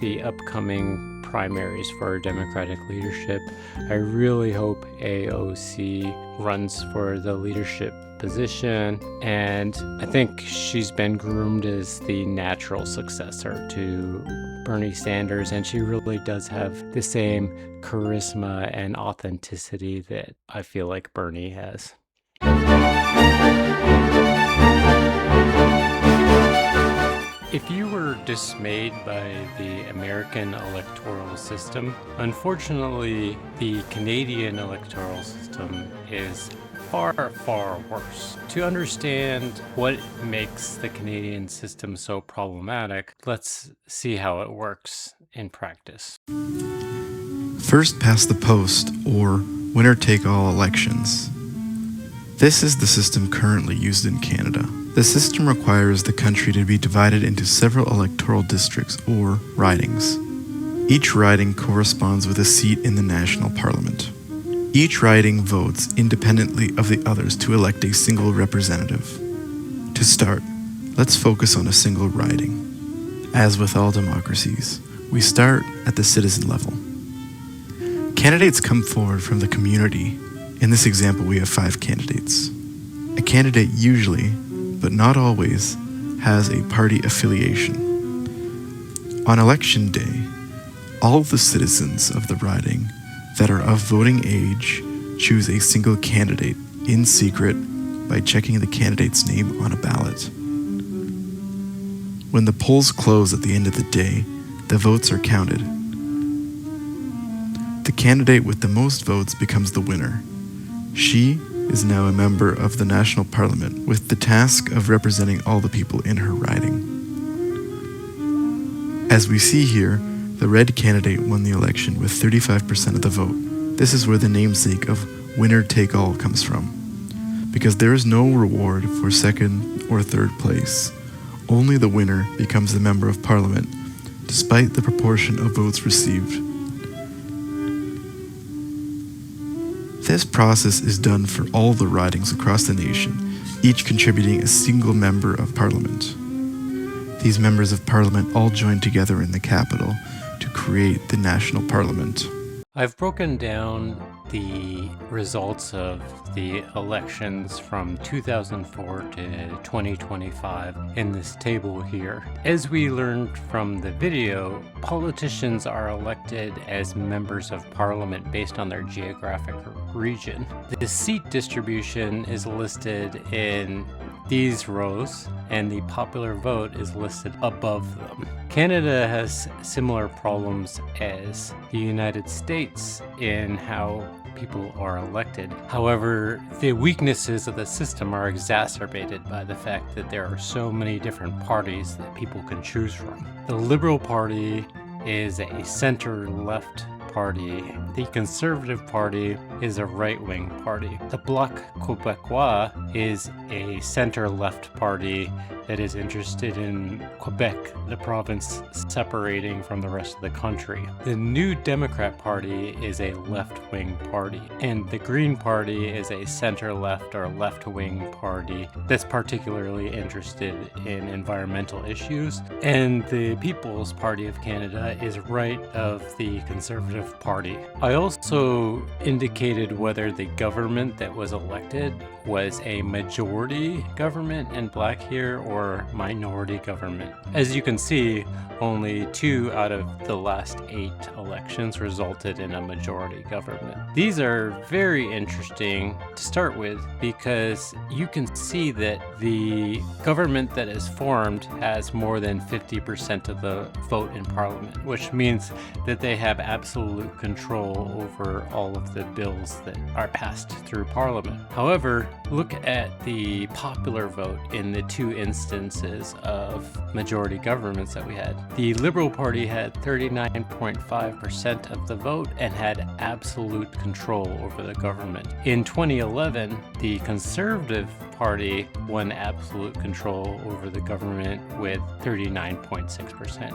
the upcoming primaries for Democratic leadership. I really hope AOC runs for the leadership position, and I think she's been groomed as the natural successor to Bernie Sanders, and she really does have the same charisma and authenticity that I feel like Bernie has. If you were dismayed by the American electoral system, unfortunately, the Canadian electoral system is far, far worse. To understand what makes the Canadian system so problematic, let's see how it works in practice. First past the post, or winner-take-all elections. This is the system currently used in Canada. The system requires the country to be divided into several electoral districts, or ridings. Each riding corresponds with a seat in the national parliament. Each riding votes independently of the others to elect a single representative. To start, let's focus on a single riding. As with all democracies, we start at the citizen level. Candidates come forward from the community. In this example, we have 5 candidates. A candidate usually, but not always, has a party affiliation. On election day, all of the citizens of the riding that are of voting age choose a single candidate in secret by checking the candidate's name on a ballot. When the polls close at the end of the day, the votes are counted. The candidate with the most votes becomes the winner. She is now a member of the national parliament with the task of representing all the people in her riding. As we see here, the red candidate won the election with 35% of the vote. This is where the namesake of winner take all comes from. Because there is no reward for second or third place. Only the winner becomes the member of parliament, despite the proportion of votes received. This process is done for all the ridings across the nation, each contributing a single member of parliament. These members of parliament all join together in the capital to create the national parliament. I've broken down the results of the elections from 2004 to 2025 in this table here. As we learned from the video, politicians are elected as members of parliament based on their geographic region. The seat distribution is listed in these rows, and the popular vote is listed above them. Canada has similar problems as the United States in how people are elected. However, the weaknesses of the system are exacerbated by the fact that there are so many different parties that people can choose from. The Liberal Party is a center-left party. The Conservative Party is a right-wing party. The Bloc Québécois is a center-left party that is interested in Quebec, the province separating from the rest of the country. The New Democrat Party is a left-wing party, and the Green Party is a center-left or left-wing party that's particularly interested in environmental issues. And the People's Party of Canada is right of the Conservative Party. I also indicated whether the government that was elected was a majority government in black here or minority government. As you can see, only 2 out of the last 8 elections resulted in a majority government. These are very interesting to start with because you can see that the government that is formed has more than 50% of the vote in parliament, which means that they have absolute control over all of the bills that are passed through parliament. However, look at the popular vote in the 2 instances of majority governments that we had. The Liberal Party had 39.5% of the vote and had absolute control over the government. In 2011, the Conservative Party won absolute control over the government with 39.6%.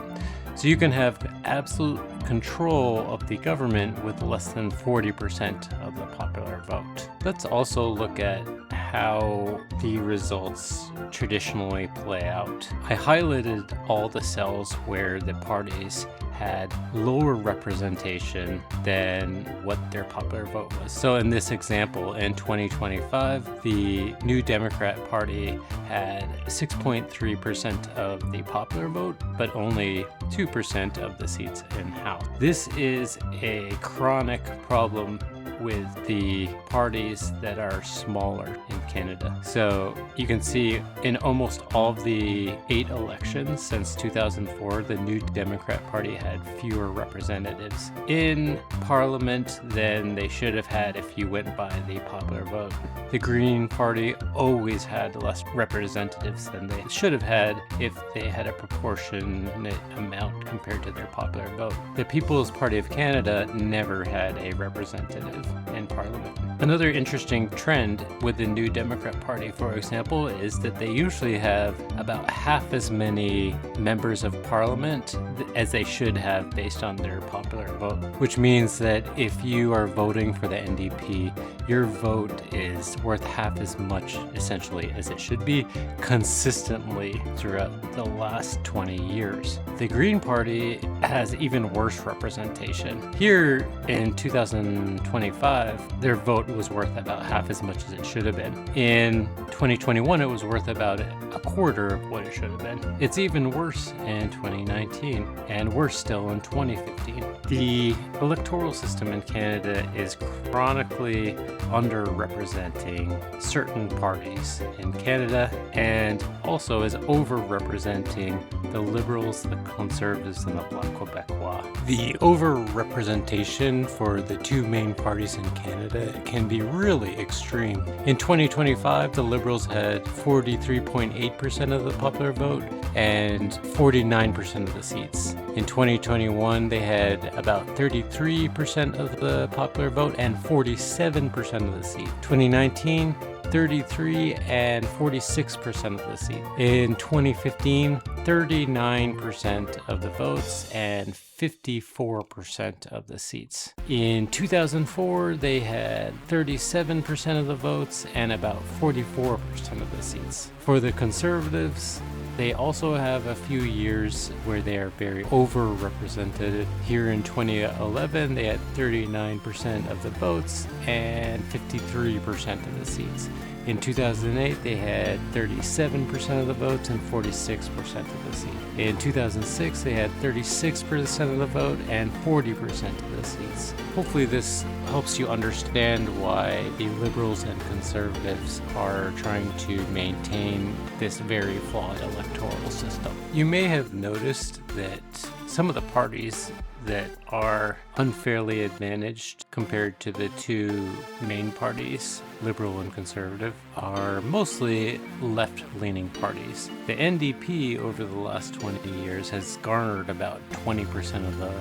So you can have absolute control of the government with less than 40% of the popular vote. Let's also look at how the results traditionally play out. I highlighted all the cells where the parties had lower representation than what their popular vote was. So in this example, in 2025, the New Democrat Party had 6.3% of the popular vote, but only 2% of the seats in House. This is a chronic problem with the parties that are smaller in Canada. So you can see in almost all of the 8 elections since 2004, the New Democrat Party had fewer representatives in Parliament than they should have had if you went by the popular vote. The Green Party always had less representatives than they should have had if they had a proportionate amount compared to their popular vote. The People's Party of Canada never had a representative in Parliament. Another interesting trend with the New Democrat Party, for example, is that they usually have about half as many members of Parliament as they should have based on their popular vote, which means that if you are voting for the NDP, your vote is worth half as much essentially as it should be consistently throughout the last 20 years. The Green Party has even worse representation. Here in 2025, their vote was worth about half as much as it should have been. In 2021, it was worth about a quarter of what it should have been. It's even worse in 2019, and worse still in 2015. The electoral system in Canada is chronically underrepresenting certain parties in Canada, and also is overrepresenting the Liberals, the Conservatives, and the Bloc Québécois. The overrepresentation for the two main parties in Canada can be really extreme. In 2025, the Liberals had 43.8% of the popular vote and 49% of the seats. In 2021, they had about 33% of the popular vote and 47% of the seat. 2019, 33 and 46% of the seat. In 2015, 39% of the votes and 54% of the seats. In 2004, they had 37% of the votes and about 44% of the seats. For the Conservatives, they also have a few years where they are very overrepresented. Here in 2011, they had 39% of the votes and 53% of the seats. In 2008, they had 37% of the votes and 46% of the seat. In 2006, they had 36% of the vote and 40% of the seats. Hopefully this helps you understand why the Liberals and Conservatives are trying to maintain this very flawed electoral system. You may have noticed that some of the parties that are unfairly advantaged compared to the two main parties, Liberal and Conservative, are mostly left-leaning parties. The NDP over the last 20 years has garnered about 20% of the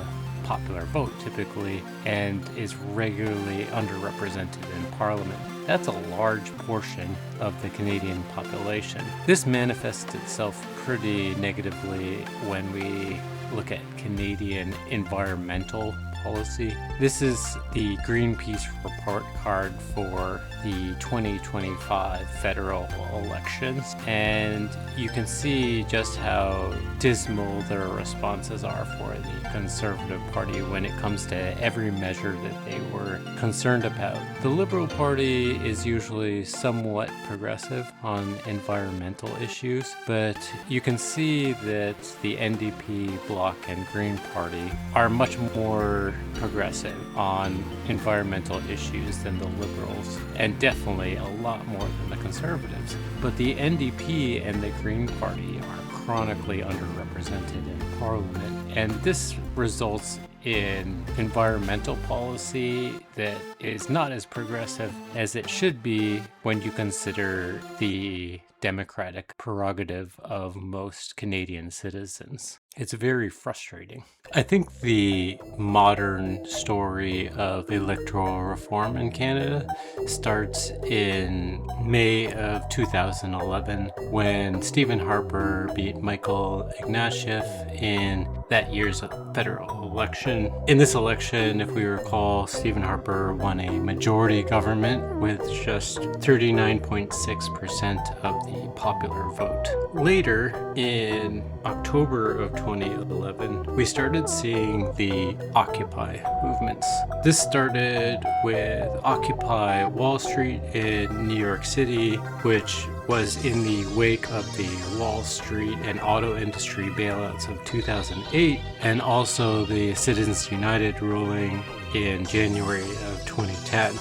popular vote typically and is regularly underrepresented in Parliament. That's a large portion of the Canadian population. This manifests itself pretty negatively when we look at Canadian environmental policy. This is the Greenpeace report card for the 2025 federal elections, and you can see just how dismal their responses are for the Conservative Party when it comes to every measure that they were concerned about. The Liberal Party is usually somewhat progressive on environmental issues, but you can see that the NDP, Bloc, and Green Party are much more progressive on environmental issues than the Liberals, and definitely a lot more than the Conservatives. But the NDP and the Green Party are chronically underrepresented in Parliament, and this results in environmental policy that is not as progressive as it should be when you consider the democratic prerogative of most Canadian citizens. It's very frustrating. I think the modern story of electoral reform in Canada starts in May of 2011 when Stephen Harper beat Michael Ignatieff in that year's federal election. In this election, if we recall, Stephen Harper won a majority government with just 39.6% of the popular vote. Later, in October of 2011, we started seeing the Occupy movements. This started with Occupy Wall Street in New York City, which was in the wake of the Wall Street and auto industry bailouts of 2008, and also the Citizens United ruling in January of 2010.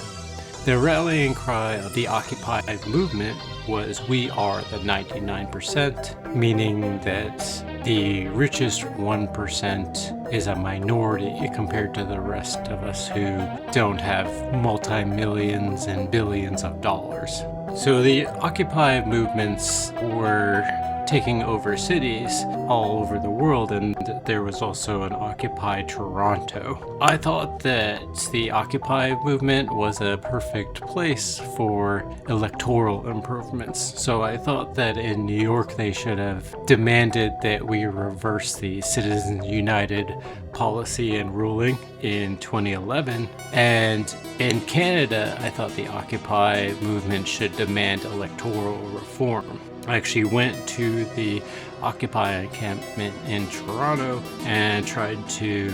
The rallying cry of the Occupy movement was "We are the 99%, meaning that the richest 1% is a minority compared to the rest of us who don't have multi-millions and billions of dollars. So the Occupy movements were taking over cities all over the world, and there was also an Occupy Toronto. I thought that the Occupy movement was a perfect place for electoral improvements. So I thought that in New York they should have demanded that we reverse the Citizens United policy and ruling in 2011. And in Canada, I thought the Occupy movement should demand electoral reform. I actually went to the Occupy encampment in Toronto and tried to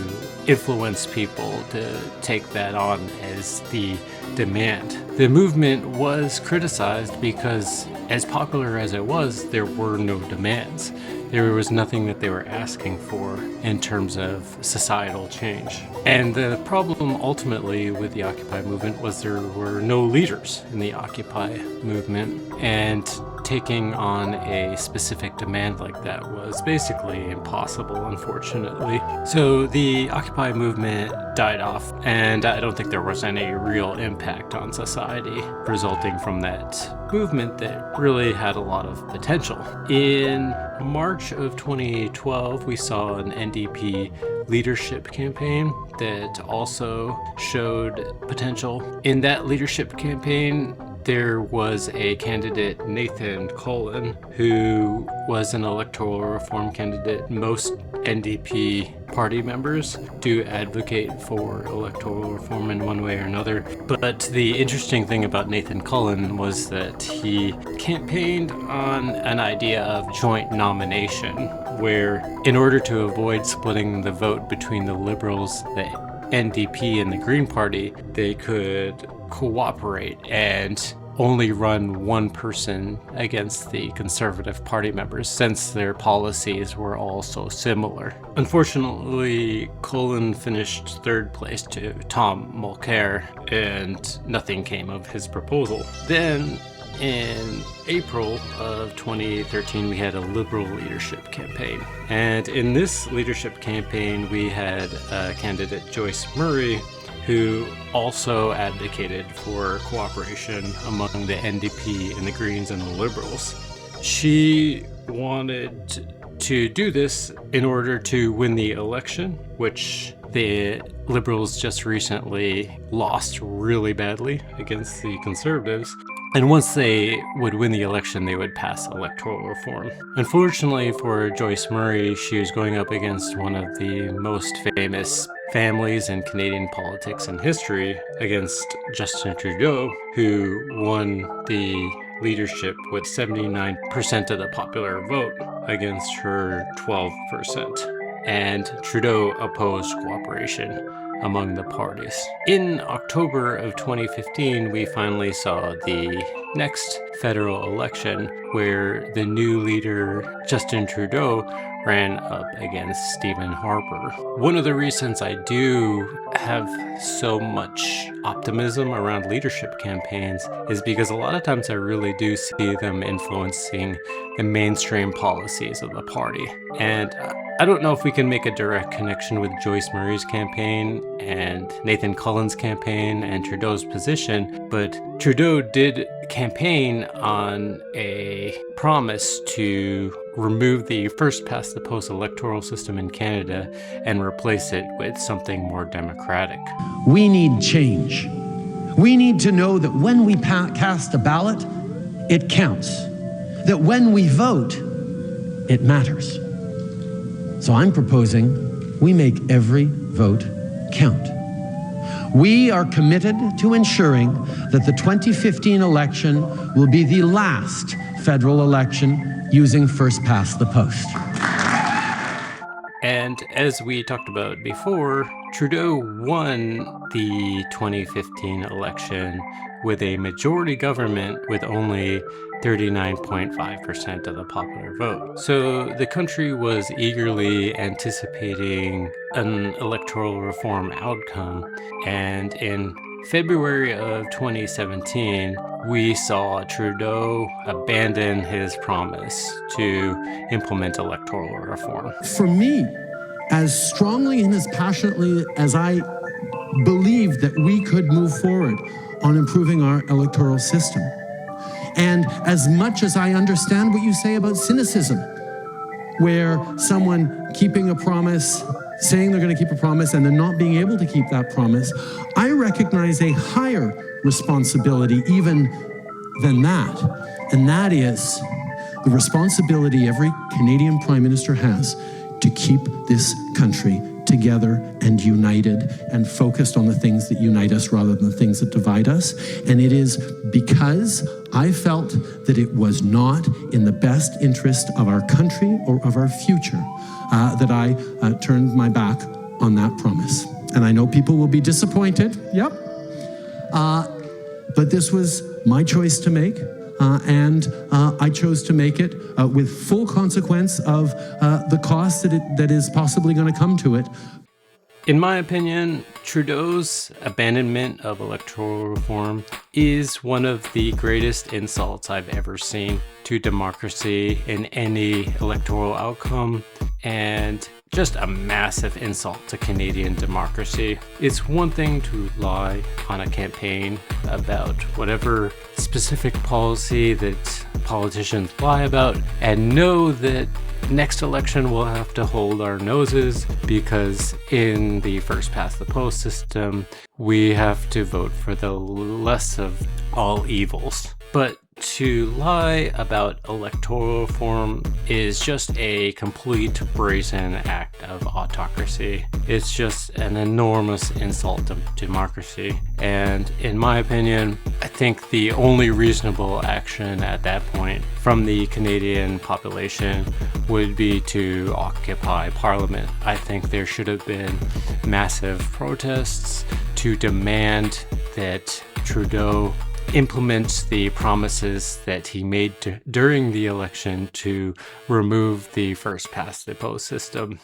influence people to take that on as the demand. The movement was criticized because, as popular as it was, there were no demands. There was nothing that they were asking for in terms of societal change. And the problem ultimately with the Occupy movement was there were no leaders in the Occupy movement, and taking on a specific demand like that was basically impossible, unfortunately. So the Occupy movement died off, and I don't think there was any real impact on society resulting from that movement that really had a lot of potential. In March of 2012, we saw an NDP leadership campaign that also showed potential. In that leadership campaign, there was a candidate, Nathan Cullen, who was an electoral reform candidate. Most NDP party members do advocate for electoral reform in one way or another. But the interesting thing about Nathan Cullen was that he campaigned on an idea of joint nomination, where in order to avoid splitting the vote between the Liberals, the NDP, and the Green Party, they could cooperate and only run one person against the Conservative Party members, since their policies were all so similar. Unfortunately, Cullen finished third place to Tom Mulcair, and nothing came of his proposal. Then, in April of 2013, we had a Liberal leadership campaign. And in this leadership campaign, we had candidate Joyce Murray, who also advocated for cooperation among the NDP and the Greens and the Liberals. She wanted to do this in order to win the election, which the Liberals just recently lost really badly against the Conservatives. And once they would win the election, they would pass electoral reform. Unfortunately for Joyce Murray, she was going up against one of the most famous families in Canadian politics and history, against Justin Trudeau, who won the leadership with 79% of the popular vote against her 12%. And Trudeau opposed cooperation among the parties. In October of 2015, we finally saw the next federal election, where the new leader, Justin Trudeau, ran up against Stephen Harper. One of the reasons I do have so much optimism around leadership campaigns is because a lot of times I really do see them influencing the mainstream policies of the party. And I don't know if we can make a direct connection with Joyce Murray's campaign and Nathan Cullen's campaign and Trudeau's position, but Trudeau did campaign on a promise to remove the first-past-the-post electoral system in Canada and replace it with something more democratic. We need change. We need to know that when we cast a ballot, it counts. That when we vote, it matters. So I'm proposing we make every vote count. We are committed to ensuring that the 2015 election will be the last federal election using first-past-the-post. And as we talked about before, Trudeau won the 2015 election with a majority government with only 39.5% of the popular vote. So the country was eagerly anticipating an electoral reform outcome, and in February of 2017, we saw Trudeau abandon his promise to implement electoral reform. For me, as strongly and as passionately as I believed that we could move forward on improving our electoral system, and as much as I understand what you say about cynicism, where someone keeping a promise, saying they're going to keep a promise and then not being able to keep that promise, I recognize a higher responsibility even than that. And that is the responsibility every Canadian Prime Minister has to keep this country together and united and focused on the things that unite us rather than the things that divide us. And it is because I felt that it was not in the best interest of our country or of our future that I turned my back on that promise. And I know people will be disappointed. Yep. But this was my choice to make. And I chose to make it with full consequence of the cost that is possibly going to come to it. In my opinion, Trudeau's abandonment of electoral reform is one of the greatest insults I've ever seen to democracy in any electoral outcome, and just a massive insult to Canadian democracy. It's one thing to lie on a campaign about whatever specific policy that politicians lie about and know that next election we'll have to hold our noses because in the first past the post system, we have to vote for the less of all evils. But to lie about electoral reform is just a complete brazen act of autocracy. It's just an enormous insult to democracy. And in my opinion, I think the only reasonable action at that point from the Canadian population would be to occupy Parliament. I think there should have been massive protests to demand that Trudeau implement the promises that he made during the election to remove the first past the post system.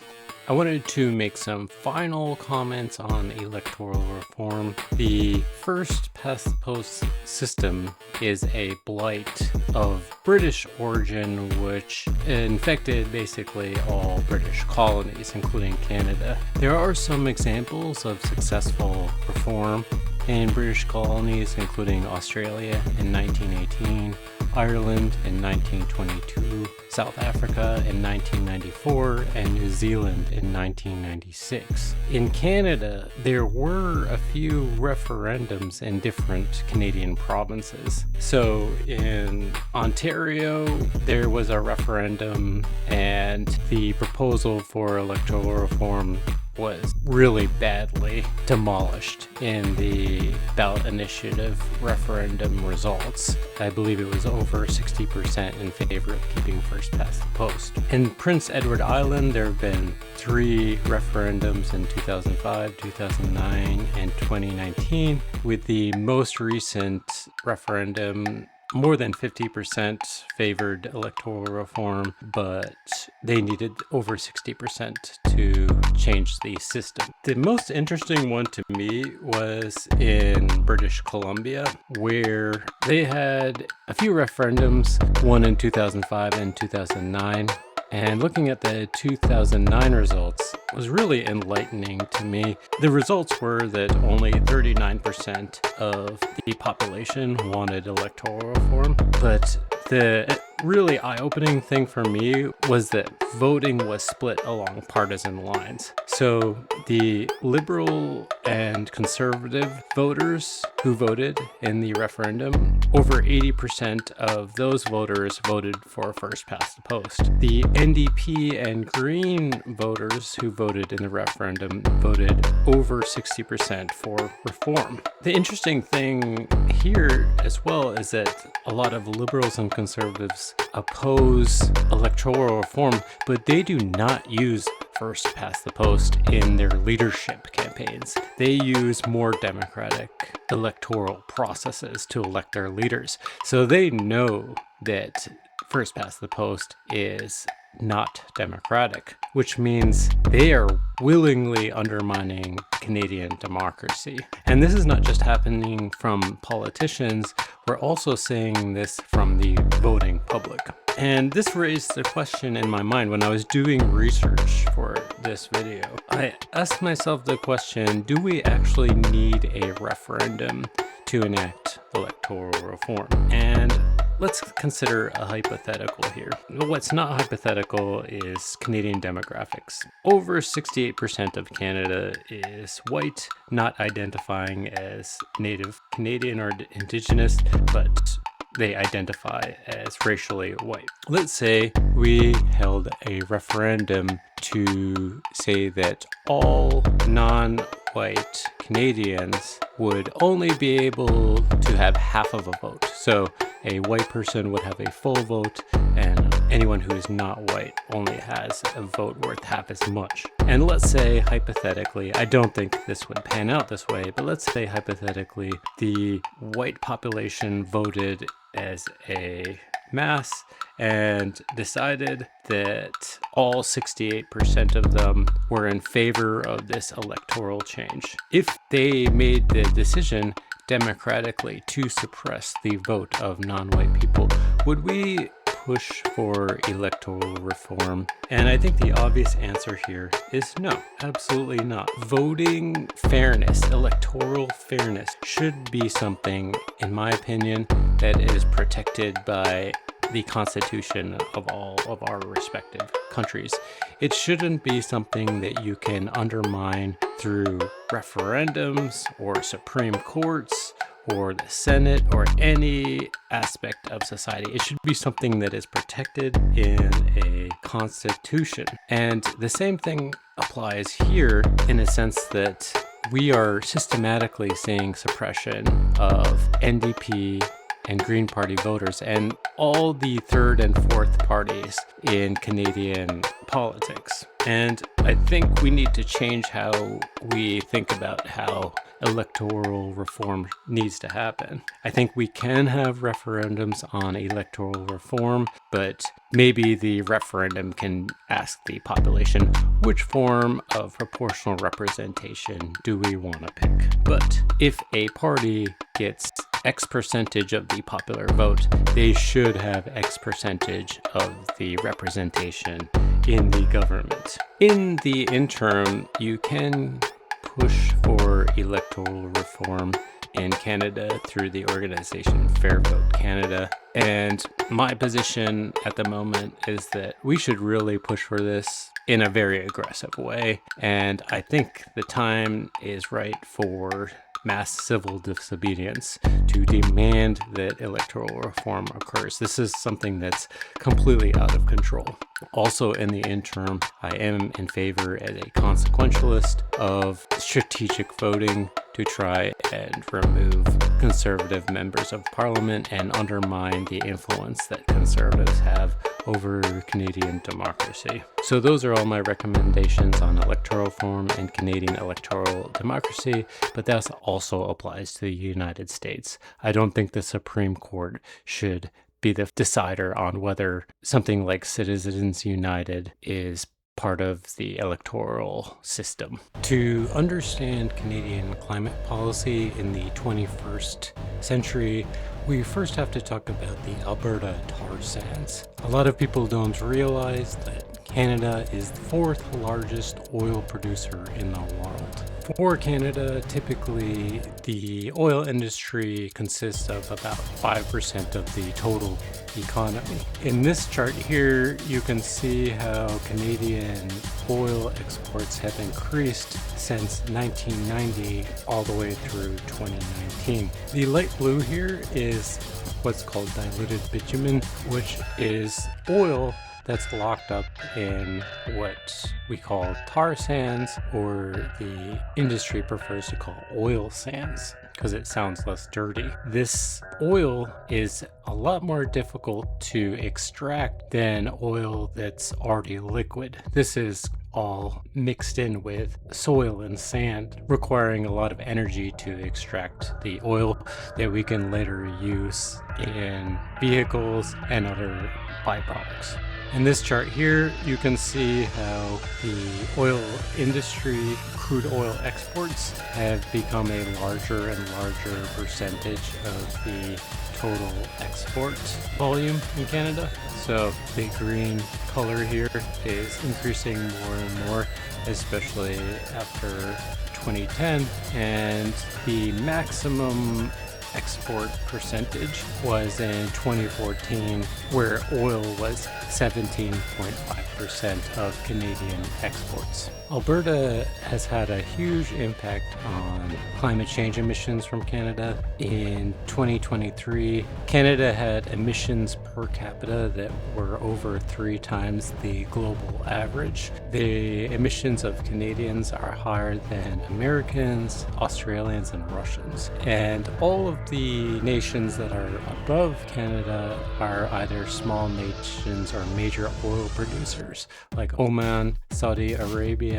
I wanted to make some final comments on electoral reform. The first past the post system is a blight of British origin, which infected basically all British colonies, including Canada. There are some examples of successful reform in British colonies, including Australia in 1918, Ireland in 1922, South Africa in 1994, and New Zealand in 1996. In Canada, there were a few referendums in different Canadian provinces. So in Ontario, there was a referendum, and the proposal for electoral reform was really badly demolished in the ballot initiative referendum results. I believe it was over 60% in favor of keeping first past the post. In Prince Edward Island, there have been 3 referendums in 2005, 2009, and 2019, with the most recent referendum more than 50% favored electoral reform, but they needed over 60% to change the system. The most interesting one to me was in British Columbia, where they had a few referendums, one in 2005 and 2009. And looking at the 2009 results was really enlightening to me. The results were that only 39% of the population wanted electoral reform, but the really eye-opening thing for me was that voting was split along partisan lines. So the liberal and conservative voters who voted in the referendum, over 80% of those voters voted for first past the post. The NDP and Green voters who voted in the referendum voted over 60% for reform. The interesting thing here as well is that a lot of liberals and conservatives oppose electoral reform, but they do not use first past the post in their leadership campaigns. They use more democratic electoral processes to elect their leaders. So they know that first past the post is not democratic, which means they are willingly undermining Canadian democracy. And this is not just happening from politicians, we're also seeing this from the voting public. And this raised the question in my mind when I was doing research for this video. I asked myself the question, do we actually need a referendum to enact electoral reform? And let's consider a hypothetical here. What's not hypothetical is Canadian demographics. Over 68% of Canada is white, not identifying as Native Canadian or Indigenous, but they identify as racially white. Let's say we held a referendum to say that all non-white Canadians would only be able to have half of a vote. So a white person would have a full vote, and anyone who is not white only has a vote worth half as much. And let's say hypothetically, I don't think this would pan out this way, but let's say hypothetically the white population voted as a mass and decided that all 68% of them were in favor of this electoral change. If they made the decision democratically to suppress the vote of non-white people, would we push for electoral reform? And I think the obvious answer here is no, absolutely not. Voting fairness, electoral fairness, should be something, in my opinion, that is protected by the Constitution of all of our respective countries. It shouldn't be something that you can undermine through referendums or Supreme Courts or the Senate or any aspect of society. It should be something that is protected in a constitution. And the same thing applies here in a sense that we are systematically seeing suppression of NDP and Green Party voters and all the third and fourth parties in Canadian politics. And I think we need to change how we think about how electoral reform needs to happen. I think we can have referendums on electoral reform, but maybe the referendum can ask the population, which form of proportional representation do we want to pick? But if a party gets X percentage of the popular vote, they should have X percentage of the representation in the government. In the interim, you can push for electoral reform in Canada through the organization Fair Vote Canada. And my position at the moment is that we should really push for this in a very aggressive way. And I think the time is right for mass civil disobedience to demand that electoral reform occurs. This is something that's completely out of control. Also, in the interim, I am in favor as a consequentialist of strategic voting to try and remove conservative members of parliament and undermine the influence that conservatives have over Canadian democracy. So those are all my recommendations on electoral reform and Canadian electoral democracy, but that also applies to the United States. I don't think the Supreme Court should be the decider on whether something like Citizens United is part of the electoral system. To understand Canadian climate policy in the 21st century, we first have to talk about the Alberta tar sands. A lot of people don't realize that Canada is the fourth largest oil producer in the world. For Canada, typically the oil industry consists of about 5% of the total economy. In this chart here, you can see how Canadian oil exports have increased since 1990 all the way through 2019. The light blue here is what's called diluted bitumen, which is oil that's locked up in what we call tar sands, or the industry prefers to call oil sands because it sounds less dirty. This oil is a lot more difficult to extract than oil that's already liquid. This is all mixed in with soil and sand, requiring a lot of energy to extract the oil that we can later use in vehicles and other byproducts. In this chart here, you can see how the oil industry, crude oil exports, have become a larger and larger percentage of the total export volume in Canada. So the green color here is increasing more and more, especially after 2010, and the maximum export percentage was in 2014, where oil was 17.5%. 50% of Canadian exports. Alberta has had a huge impact on climate change emissions from Canada. In 2023, Canada had emissions per capita that were over 3 times the global average. The emissions of Canadians are higher than Americans, Australians, and Russians. And all of the nations that are above Canada are either small nations or major oil producers, like Oman, Saudi Arabia,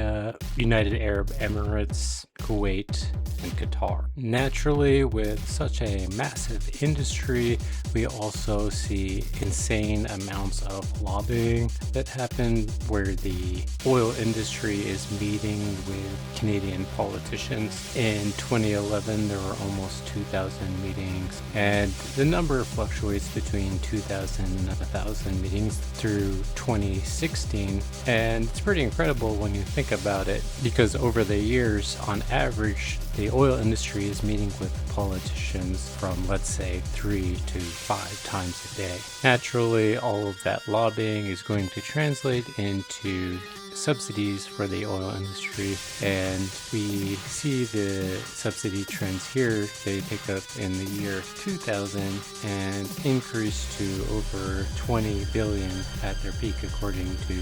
United Arab Emirates, Kuwait, and Qatar. Naturally, with such a massive industry, we also see insane amounts of lobbying that happen where the oil industry is meeting with Canadian politicians. In 2011, there were almost 2,000 meetings, and the number fluctuates between 2,000 and 1,000 meetings through 2016. And it's pretty incredible when you think about it, because over the years, on average, the oil industry is meeting with politicians from, let's say, 3 to 5 times a day. Naturally, all of that lobbying is going to translate into subsidies for the oil industry, and we see the subsidy trends here. They pick up in the year 2000 and increase to over 20 billion at their peak, according to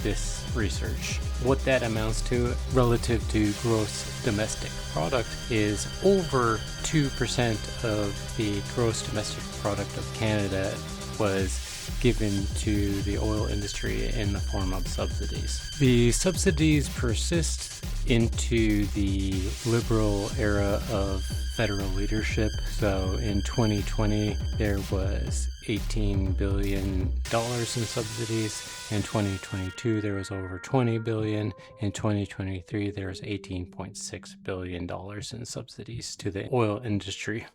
this research. What that amounts to relative to gross domestic product is over 2% of the gross domestic product of Canada was given to the oil industry in the form of subsidies. The subsidies persist into the Liberal era of federal leadership. So in 2020, there was $18 billion in subsidies. In 2022, there was over $20 billion. In 2023, there was $18.6 billion in subsidies to the oil industry.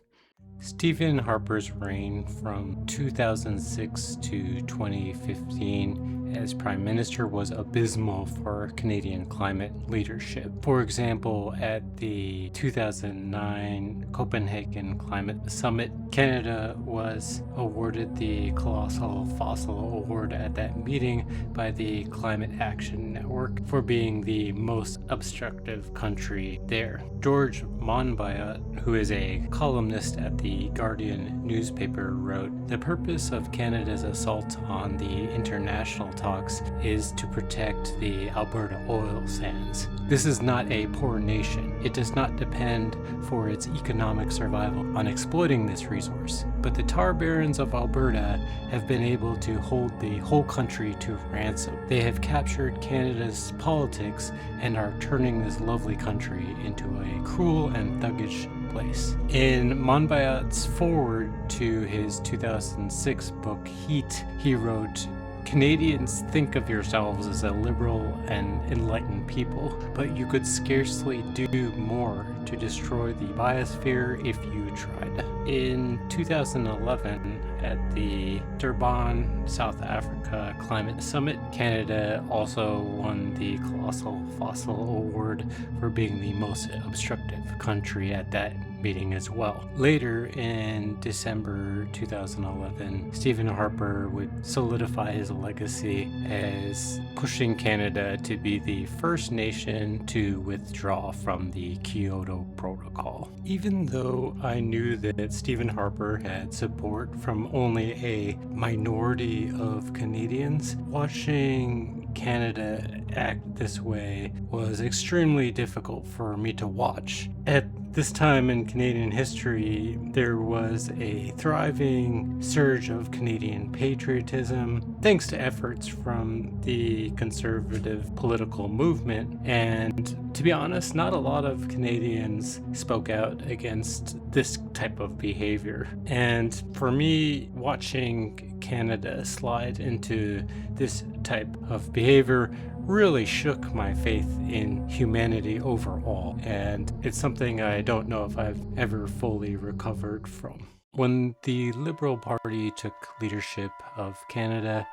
Stephen Harper's reign from 2006 to 2015 as Prime Minister was abysmal for Canadian climate leadership. For example, at the 2009 Copenhagen Climate Summit, Canada was awarded the Colossal Fossil Award at that meeting by the Climate Action Network for being the most obstructive country there. George Monbiot, who is a columnist at the Guardian newspaper, wrote, "The purpose of Canada's assault on the international talks is to protect the Alberta oil sands. This is not a poor nation. It does not depend for its economic survival on exploiting this resource. But the tar barons of Alberta have been able to hold the whole country to ransom. They have captured Canada's politics and are turning this lovely country into a cruel and thuggish place." In Monbiot's foreword to his 2006 book Heat, he wrote, "Canadians think of yourselves as a liberal and enlightened people, but you could scarcely do more to destroy the biosphere if you tried." In 2011, at the Durban, South Africa Climate Summit, Canada also won the Colossal Fossil Award for being the most obstructive country at that meeting as well. Later in December 2011, Stephen Harper would solidify his legacy as pushing Canada to be the first nation to withdraw from the Kyoto Protocol. Even though I knew that Stephen Harper had support from only a minority of Canadians, watching Canada act this way was extremely difficult for me to watch. At this time in Canadian history, there was a thriving surge of Canadian patriotism, thanks to efforts from the conservative political movement. And to be honest, not a lot of Canadians spoke out against this type of behavior. And for me, watching Canada slide into this type of behavior really shook my faith in humanity overall, and it's something I don't know if I've ever fully recovered from. When the Liberal Party took leadership of Canada,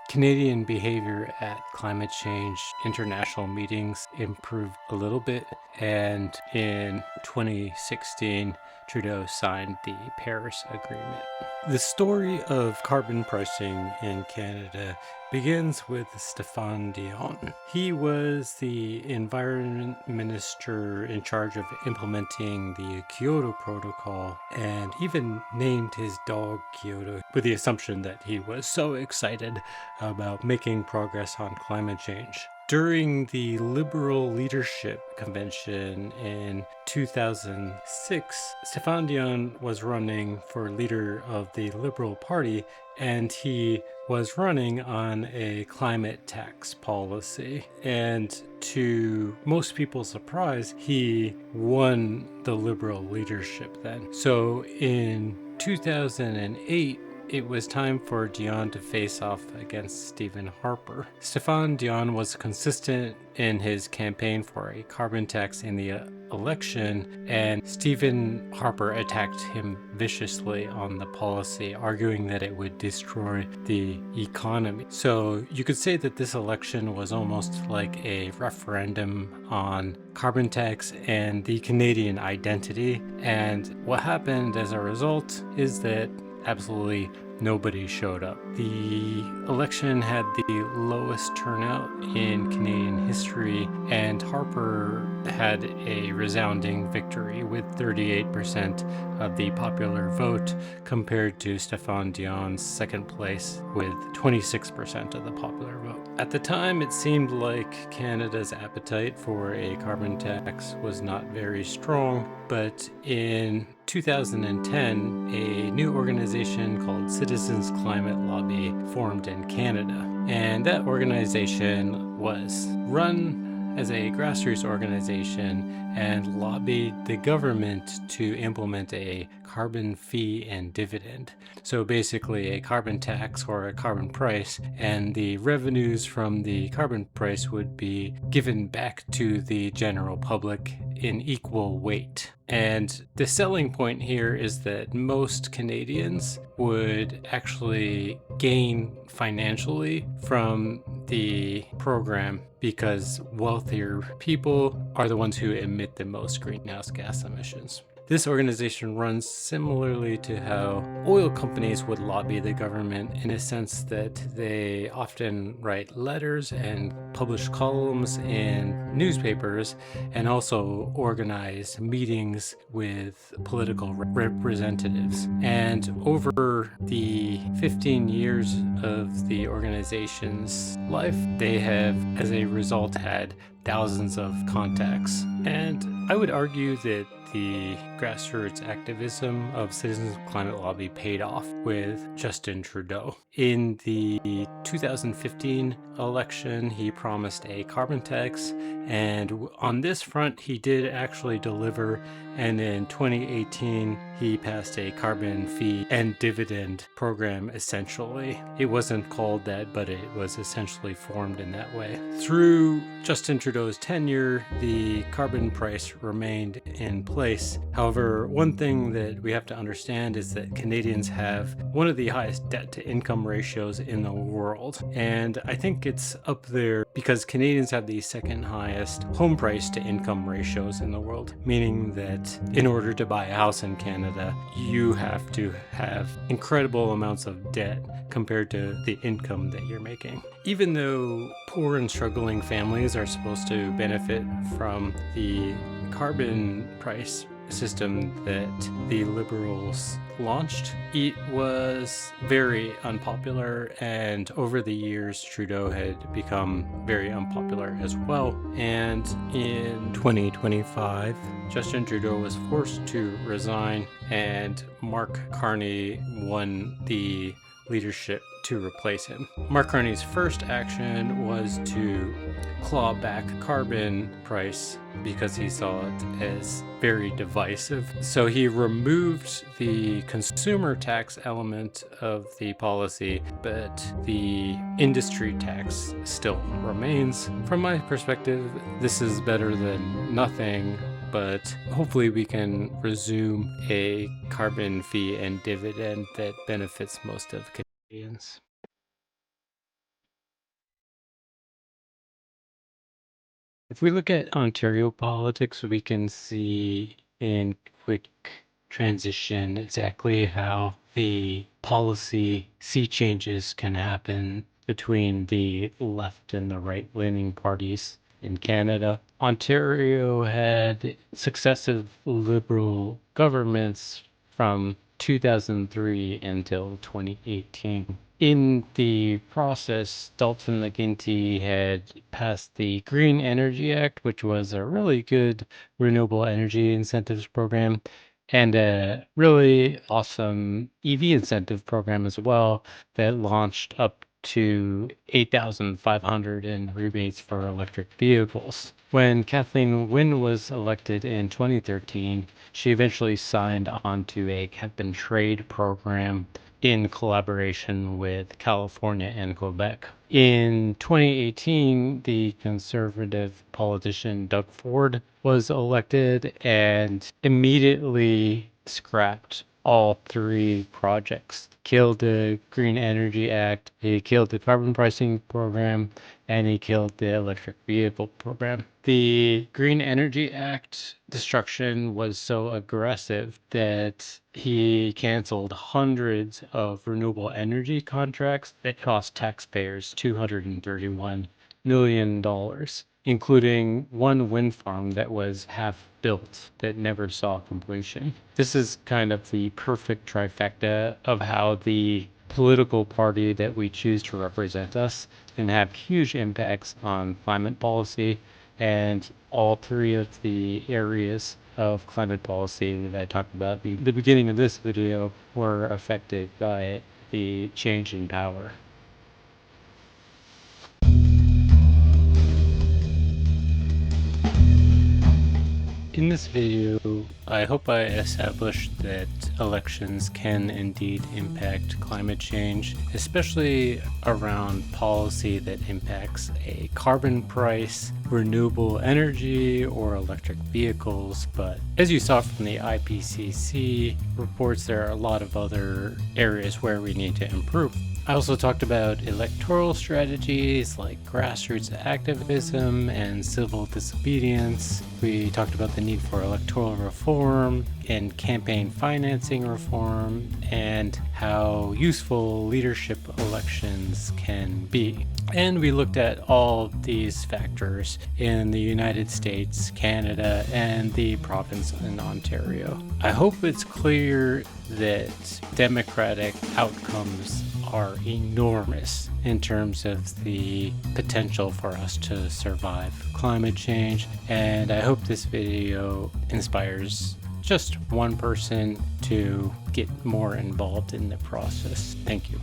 Canadian behavior at climate change international meetings improved a little bit, and in 2016, Trudeau signed the Paris Agreement. The story of carbon pricing in Canada begins with Stéphane Dion. He was the environment minister in charge of implementing the Kyoto Protocol and even named his dog Kyoto with the assumption that he was so excited about making progress on climate change. During the Liberal Leadership Convention in 2006, Stéphane Dion was running for leader of the Liberal Party, and he was running on a climate tax policy. And to most people's surprise, he won the Liberal leadership then. So in 2008, it was time for Dion to face off against Stephen Harper. Stéphane Dion was consistent in his campaign for a carbon tax in the election, and Stephen Harper attacked him viciously on the policy, arguing that it would destroy the economy. So you could say that this election was almost like a referendum on carbon tax and the Canadian identity. And what happened as a result is that absolutely nobody showed up. The election had the lowest turnout in Canadian history, and Harper had a resounding victory with 38% of the popular vote compared to Stéphane Dion's second place with 26% of the popular vote. At the time, it seemed like Canada's appetite for a carbon tax was not very strong, but in 2010, a new organization called Citizens Climate Lobby formed in Canada. And that organization was run as a grassroots organization and lobbied the government to implement a carbon fee and dividend. So basically a carbon tax or a carbon price, and the revenues from the carbon price would be given back to the general public in equal weight. And the selling point here is that most Canadians would actually gain financially from the program because wealthier people are the ones who emit the most greenhouse gas emissions. This organization runs similarly to how oil companies would lobby the government, in a sense that they often write letters and publish columns in newspapers and also organize meetings with political representatives. And over the 15 years of the organization's life, they have, as a result, had thousands of contacts. And I would argue that the grassroots activism of Citizens Climate Lobby paid off with Justin Trudeau. In the 2015 election, he promised a carbon tax, and on this front, he did actually deliver. And in 2018, he passed a carbon fee and dividend program, essentially. It wasn't called that, but it was essentially formed in that way. Through Justin Trudeau's tenure, the carbon price remained in place. However, one thing that we have to understand is that Canadians have one of the highest debt-to-income ratios in the world. And I think it's up there because Canadians have the second highest home price to income ratios in the world, meaning that in order to buy a house in Canada, you have to have incredible amounts of debt compared to the income that you're making. Even though poor and struggling families are supposed to benefit from the carbon price system that the Liberals launched, it was very unpopular, and over the years Trudeau had become very unpopular as well. And in 2025, Justin Trudeau was forced to resign, and Mark Carney won the leadership to replace him. Mark Carney's first action was to claw back carbon price because he saw it as very divisive. So he removed the consumer tax element of the policy, but the industry tax still remains. From my perspective, this is better than nothing, but hopefully we can resume a carbon fee and dividend that benefits most of Canadians. If we look at Ontario politics, we can see in quick transition exactly how the policy sea changes can happen between the left and the right-leaning parties in Canada. Ontario had successive Liberal governments from 2003 until 2018. In the process, Dalton McGuinty had passed the Green Energy Act, which was a really good renewable energy incentives program, and a really awesome EV incentive program as well that launched up to 8,500 in rebates for electric vehicles. When Kathleen Wynne was elected in 2013, she eventually signed on to a cap and trade program in collaboration with California and Quebec. In 2018, the conservative politician Doug Ford was elected and immediately scrapped all three projects. Killed the Green Energy Act, he killed the carbon pricing program, and he killed the electric vehicle program. The Green Energy Act destruction was so aggressive that he canceled hundreds of renewable energy contracts that cost taxpayers $231 million, including one wind farm that was half built that never saw completion. This is kind of the perfect trifecta of how the political party that we choose to represent us can have huge impacts on climate policy, and all three of the areas of climate policy that I talked about at the beginning of this video were affected by the change in power. In this video, I hope I established that elections can indeed impact climate change, especially around policy that impacts a carbon price, renewable energy, or electric vehicles. But as you saw from the IPCC reports, there are a lot of other areas where we need to improve. I also talked about electoral strategies like grassroots activism and civil disobedience. We talked about the need for electoral reform and campaign financing reform, and how useful leadership elections can be. And we looked at all these factors in the United States, Canada, and the province in Ontario. I hope it's clear that democratic outcomes are enormous in terms of the potential for us to survive climate change, and I hope this video inspires just one person to get more involved in the process. Thank you.